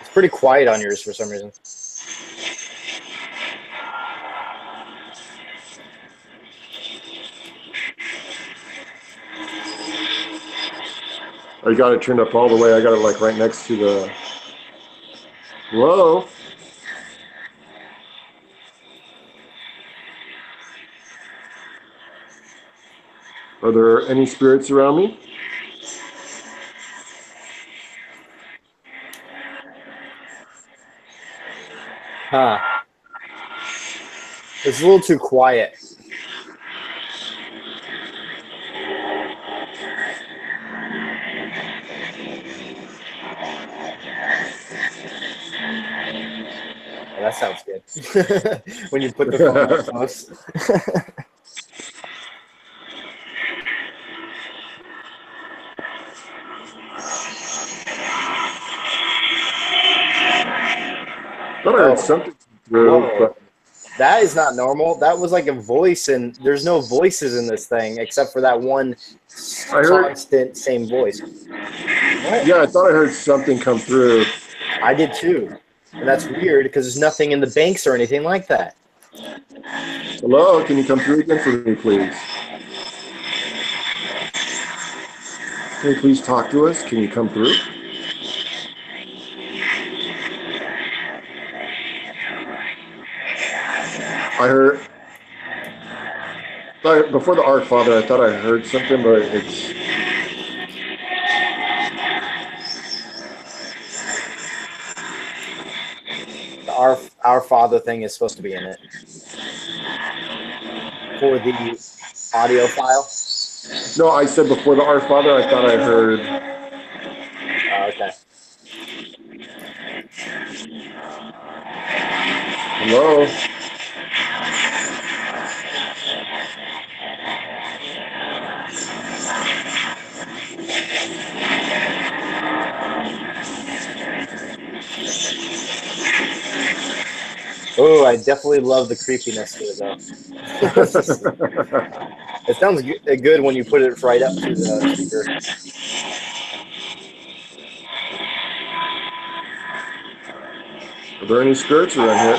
It's pretty quiet on yours for some reason. I got it turned up all the way. I got it like right next to the... Hello? Are there any spirits around me? Huh. It's a little too quiet. Oh, that sounds good. When you put the phone up close. Thought I heard something through, Whoa. but That is not normal. That was like a voice, and there's no voices in this thing except for that one I heard... constant same voice. What? Yeah, I thought I heard something come through. I did too. And that's weird because there's nothing in the banks or anything like that. Hello, can you come through again for me, please? Can you please talk to us? Can you come through? I heard... Before the Our Father, I thought I heard something, but it's... The Our Father thing is supposed to be in it. For the audio file? No, I said before the Our Father, I thought I heard... Okay. Hello? Oh, I definitely love the creepiness to it, though. It sounds good when you put it right up to the speaker. Are there any spirits around here?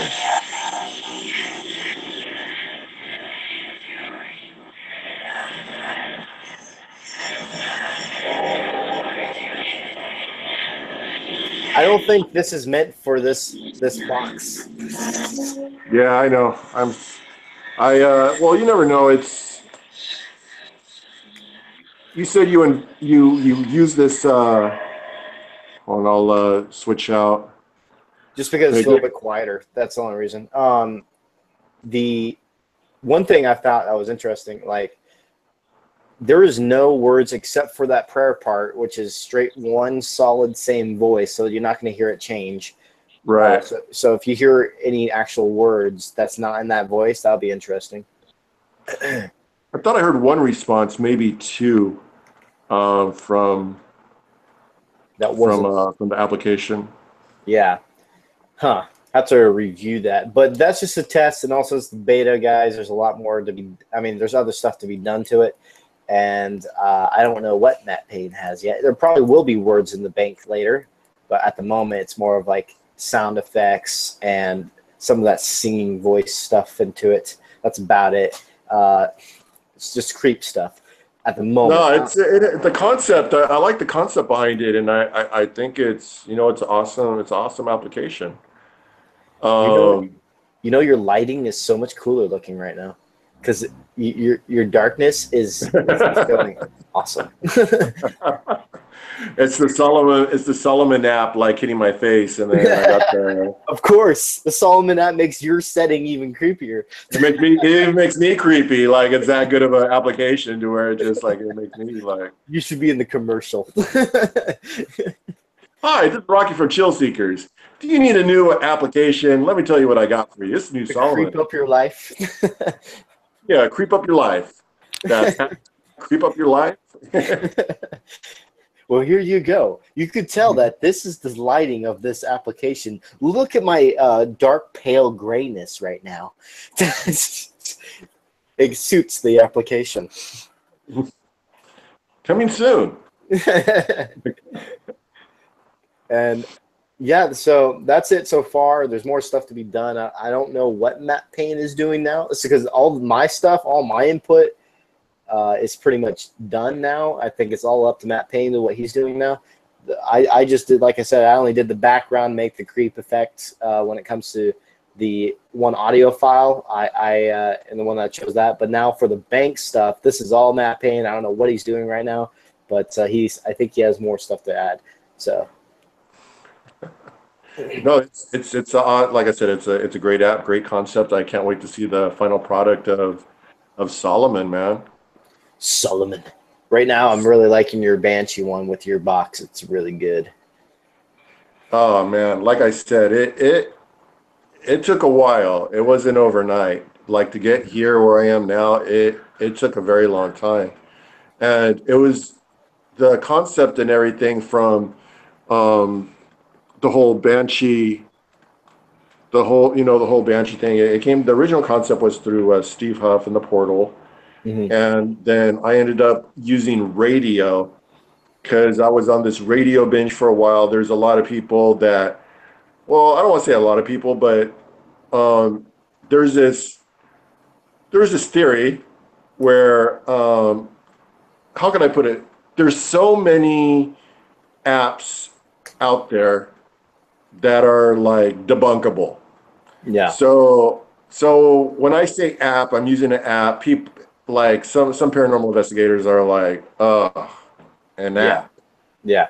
I don't think this is meant for this box. Yeah, I know. Well, you never know. It's... You said you use this, hold on, I'll switch out. Just because Hey, it's a little bit quieter. That's the only reason. The one thing I thought that was interesting, like, there is no words except for that prayer part, which is straight one solid same voice, so you're not going to hear it change. Right. So if you hear any actual words that's not in that voice, that'll be interesting. I thought I heard one response, maybe two, from the application. Yeah. Huh. Have to review that. But that's just a test, and also it's the beta, guys. There's a lot more to be... I mean, there's other stuff to be done to it. and I don't know what Matt Payne has yet. There probably will be words in the bank later, but at the moment it's more of like sound effects and some of that singing voice stuff into it. That's about it. It's just creep stuff at the moment. No, the concept. I like the concept behind it, and I think it's it's awesome. It's an awesome application. You know, Um, your lighting is so much cooler looking right now because your darkness is going awesome. It's the Solomon app like hitting my face, and then I got the. Of course, the Solomon app makes your setting even creepier. It makes me creepy. Like it's that good of an application to where it makes me like. You should be in the commercial. Hi, this is Rocky from Chill Seekers. Do you need a new application? Let me tell you what I got for you. This is new Solomon. Creep up your life. Yeah, creep up your life. Creep up your life. Well, here you go. You could tell that this is the lighting of this application. Look at my dark pale grayness right now. It suits the application. Coming soon. And yeah, so that's it so far. There's more stuff to be done. I don't know what Matt Payne is doing now. It's because all my stuff, all my input is pretty much done now. I think it's all up to Matt Payne to what he's doing now. I just did, like I said, I only did the background, make the creep effect when it comes to the one audio file. And the one that chose that. But now for the bank stuff, this is all Matt Payne. I don't know what he's doing right now, but I think he has more stuff to add. So. No, it's like I said, it's a great app, great concept. I can't wait to see the final product of Solomon, man. Solomon. Right now, I'm really liking your Banshee one with your box. It's really good. Oh man, like I said, it took a while. It wasn't overnight. Like to get here where I am now, it took a very long time, and it was the concept and everything from the whole Banshee, the whole Banshee thing. It came. The original concept was through Steve Huff and the Portal. Mm-hmm. And then I ended up using radio because I was on this radio binge for a while. There's a lot of people that, well, I don't want to say a lot of people, but there's this theory where, how can I put it? There's so many apps out there that are like debunkable. Yeah. So when I say app, I'm using an app. People like some paranormal investigators are like, and that. Yeah.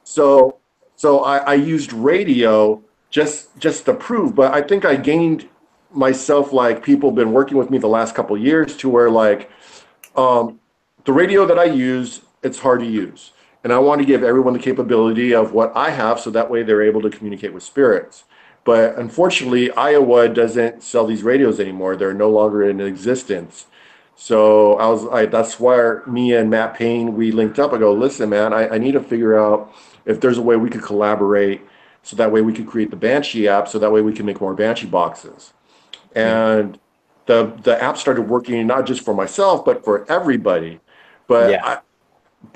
So I used radio just to prove, but I think I gained myself, like people been working with me the last couple of years to where like the radio that I use, it's hard to use. And I want to give everyone the capability of what I have so that way they're able to communicate with spirits. But unfortunately, Iowa doesn't sell these radios anymore. They're no longer in existence. So that's why me and Matt Payne, we linked up. I go, listen, man, I need to figure out if there's a way we could collaborate so that way we could create the Banshee app so that way we can make more Banshee boxes. And the app started working not just for myself, but for everybody. But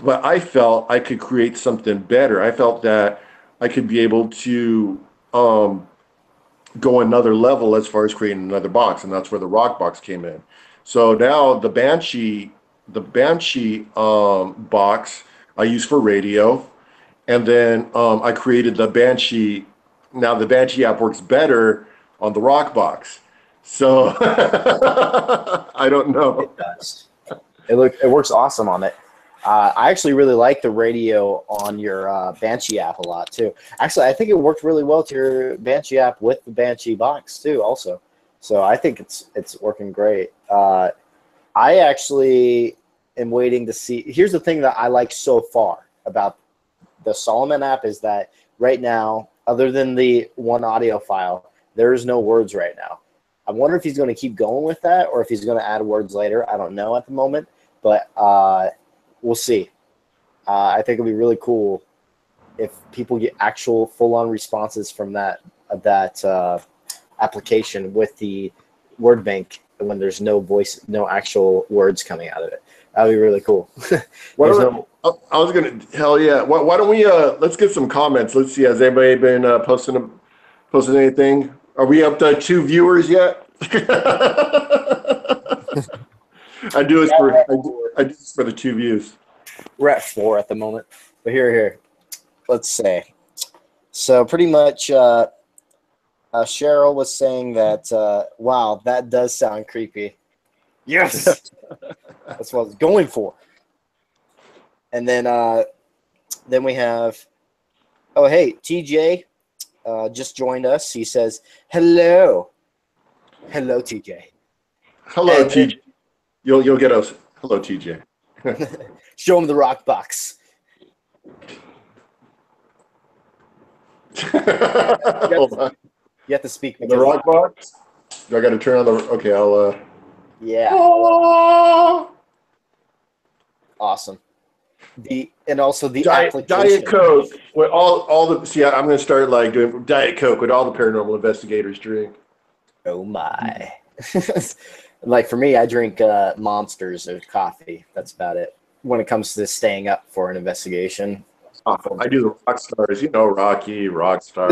I felt I could create something better. I felt that I could be able to go another level as far as creating another box, and that's where the Rock box came in. So now the Banshee box I use for radio, and then I created the Banshee. Now the Banshee app works better on the Rock box. So I don't know. It does. It works awesome on it. I actually really like the radio on your Banshee app a lot too. Actually, I think it worked really well to your Banshee app with the Banshee box too also. So I think it's working great. I actually am waiting to see. Here's the thing that I like so far about the Solomon app is that right now, other than the one audio file, there's no words right now. I wonder if he's going to keep going with that or if he's going to add words later. I don't know at the moment, but we'll see. I think it'll be really cool if people get actual full-on responses from that application with the word bank when there's no voice, no actual words coming out of it. That'd be really cool. I was gonna, hell yeah. Why don't we let's get some comments. Let's see, has anybody been posting anything? Are we up to 2 viewers yet? I do this for the 2 views. We're at 4 at the moment. But here. Let's say. So pretty much Cheryl was saying that, wow, that does sound creepy. Yes! That's what I was going for. And then we have, oh, hey, TJ just joined us. He says, hello. Hello, TJ. Hello, TJ. You'll get us. Hello, TJ. Show him the rock box. Hold on. You have to speak. The rock box? Do I got to turn on the... Okay, I'll... Yeah. Oh! Awesome. And also the Diet Coke. With all the... See, I'm going to start like doing Diet Coke with all the paranormal investigators drink. Oh, my. Like for me, I drink Monsters or coffee. That's about it. When it comes to staying up for an investigation. I do the rock stars, Rocky, Rockstar.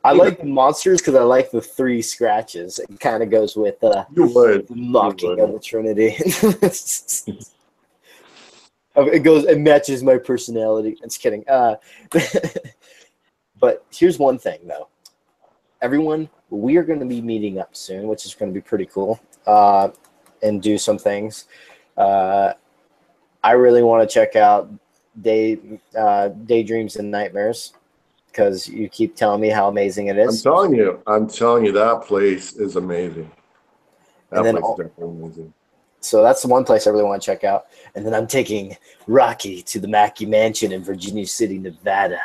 I like the Monsters because I like the 3 scratches. It kind of goes with the mocking of the Trinity. It matches my personality. I'm just kidding. But here's one thing, though. Everyone, we are going to be meeting up soon, which is going to be pretty cool, and do some things. I really want to check out Daydreams and Nightmares because you keep telling me how amazing it is. I'm telling you, that place is amazing. That place is definitely amazing. So that's the one place I really want to check out. And then I'm taking Rahkee to the Mackey Mansion in Virginia City, Nevada.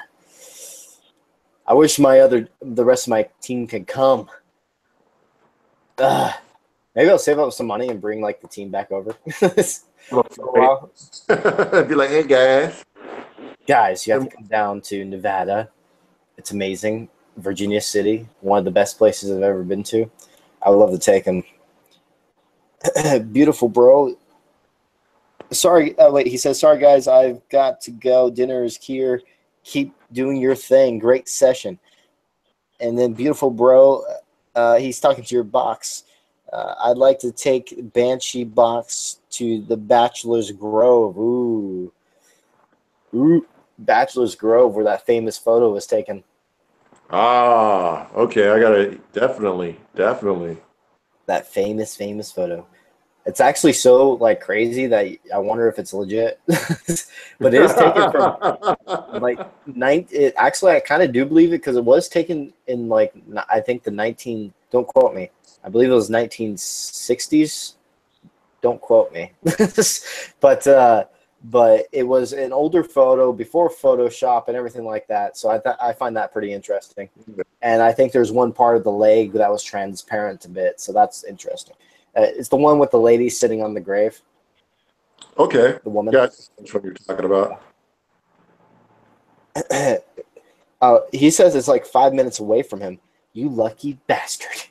I wish the rest of my team could come. Maybe I'll save up some money and bring like the team back over. Be like, hey guys, you have to come down to Nevada. It's amazing. Virginia City, one of the best places I've ever been to. I would love to take them. Beautiful, bro. Sorry, wait, he says, sorry guys, I've got to go. Dinner is here. Keep doing your thing. Great session. And then beautiful, bro, he's talking to your box. I'd like to take Banshee box to the Bachelor's Grove. Ooh, Bachelor's Grove, where that famous photo was taken. Okay. I gotta definitely. That famous photo. It's actually so like crazy that I wonder if it's legit. But it is taken from like actually, I kind of do believe it because it was taken in like I think the 19. Don't quote me. I believe it was 1960s. Don't quote me. But it was an older photo before Photoshop and everything like that. So I find that pretty interesting. And I think there's one part of the leg that was transparent a bit. So that's interesting. It's the one with the lady sitting on the grave. Okay. The woman. Yeah, that's what you're talking about. He says it's like 5 minutes away from him. You lucky bastard.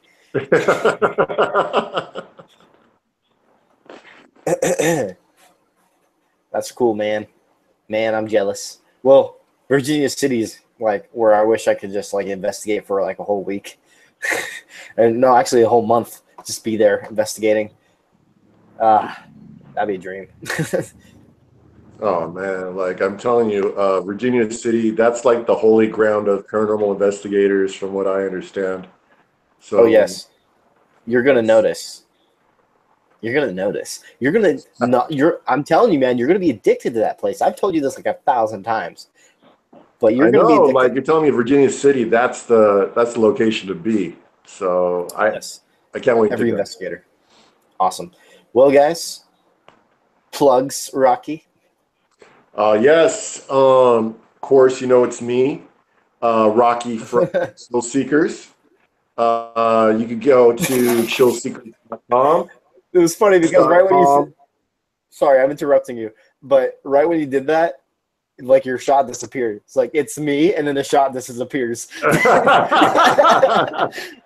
That's cool, man. Man, I'm jealous. Well, Virginia City is like where I wish I could just like investigate for like a whole week. And no, actually a whole month. Just be there investigating. That'd be a dream. Oh man, like I'm telling you, Virginia City, that's like the holy ground of paranormal investigators from what I understand. So, oh yes. You're gonna notice. You're gonna notice. I'm telling you, man, you're gonna be addicted to that place. I've told you this like 1,000 times. But you're gonna be addicted. Like you're telling me Virginia City, that's the location to be. So I can't wait. Every investigator. Awesome. Well, guys, plugs, Rahkee. Yes. Of course, it's me, Rahkee from Chill Seekers. You could go to chillseekers.com. It was funny because right when you said, sorry, I'm interrupting you, but right when you did that, like your shot disappeared. It's like, it's me, and then the shot disappears.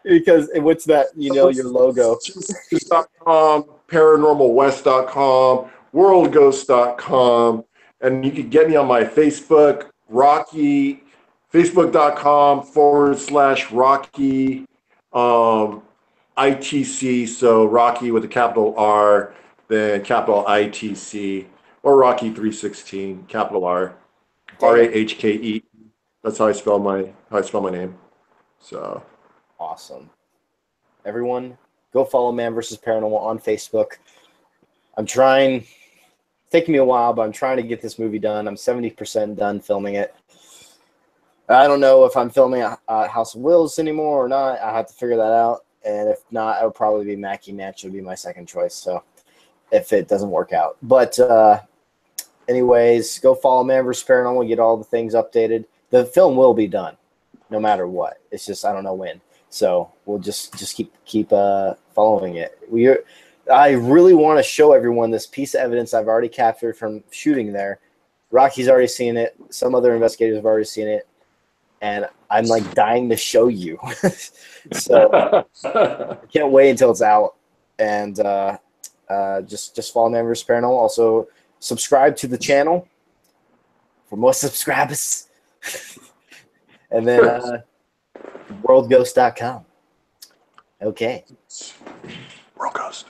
Because what's that, your logo. Chillseekers.com, paranormalwest.com, worldghost.com, and you can get me on my Facebook, Rahkee, facebook.com/Rahkee ITC. So Rahkee with a capital R, then capital ITC, or Rahkee 316, capital R, Rahke. That's how I spell my name. So awesome. Everyone, go follow Man vs. Paranormal on Facebook. I'm trying. It's taking me a while, but I'm trying to get this movie done. I'm 70% done filming it. I don't know if I'm filming House of Wills anymore or not. I have to figure that out. And if not, it would probably be Mackie Match would be my second choice. So if it doesn't work out. But anyways, go follow Man vs. Paranormal. Get all the things updated. The film will be done no matter what. It's just I don't know when. So we'll just keep following it. I really want to show everyone this piece of evidence I've already captured from shooting there. Rocky's already seen it. Some other investigators have already seen it. And I'm like dying to show you. So I can't wait until it's out. And just follow Man vs. Paranormal. Also subscribe to the channel for more subscribers. And then worldghost.com. Okay. Worldghost.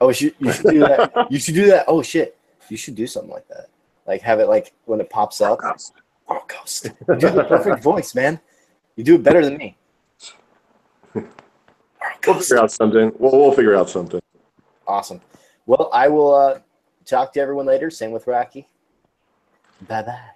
Oh, you should do that. You should do that. Oh shit. You should do something like that. Like have it like when it pops up. Worldghost. You do the perfect voice, man. You do it better than me. We'll figure out something. We'll figure out something. Awesome. Well, I will talk to everyone later. Same with Rahkee. Bye-bye.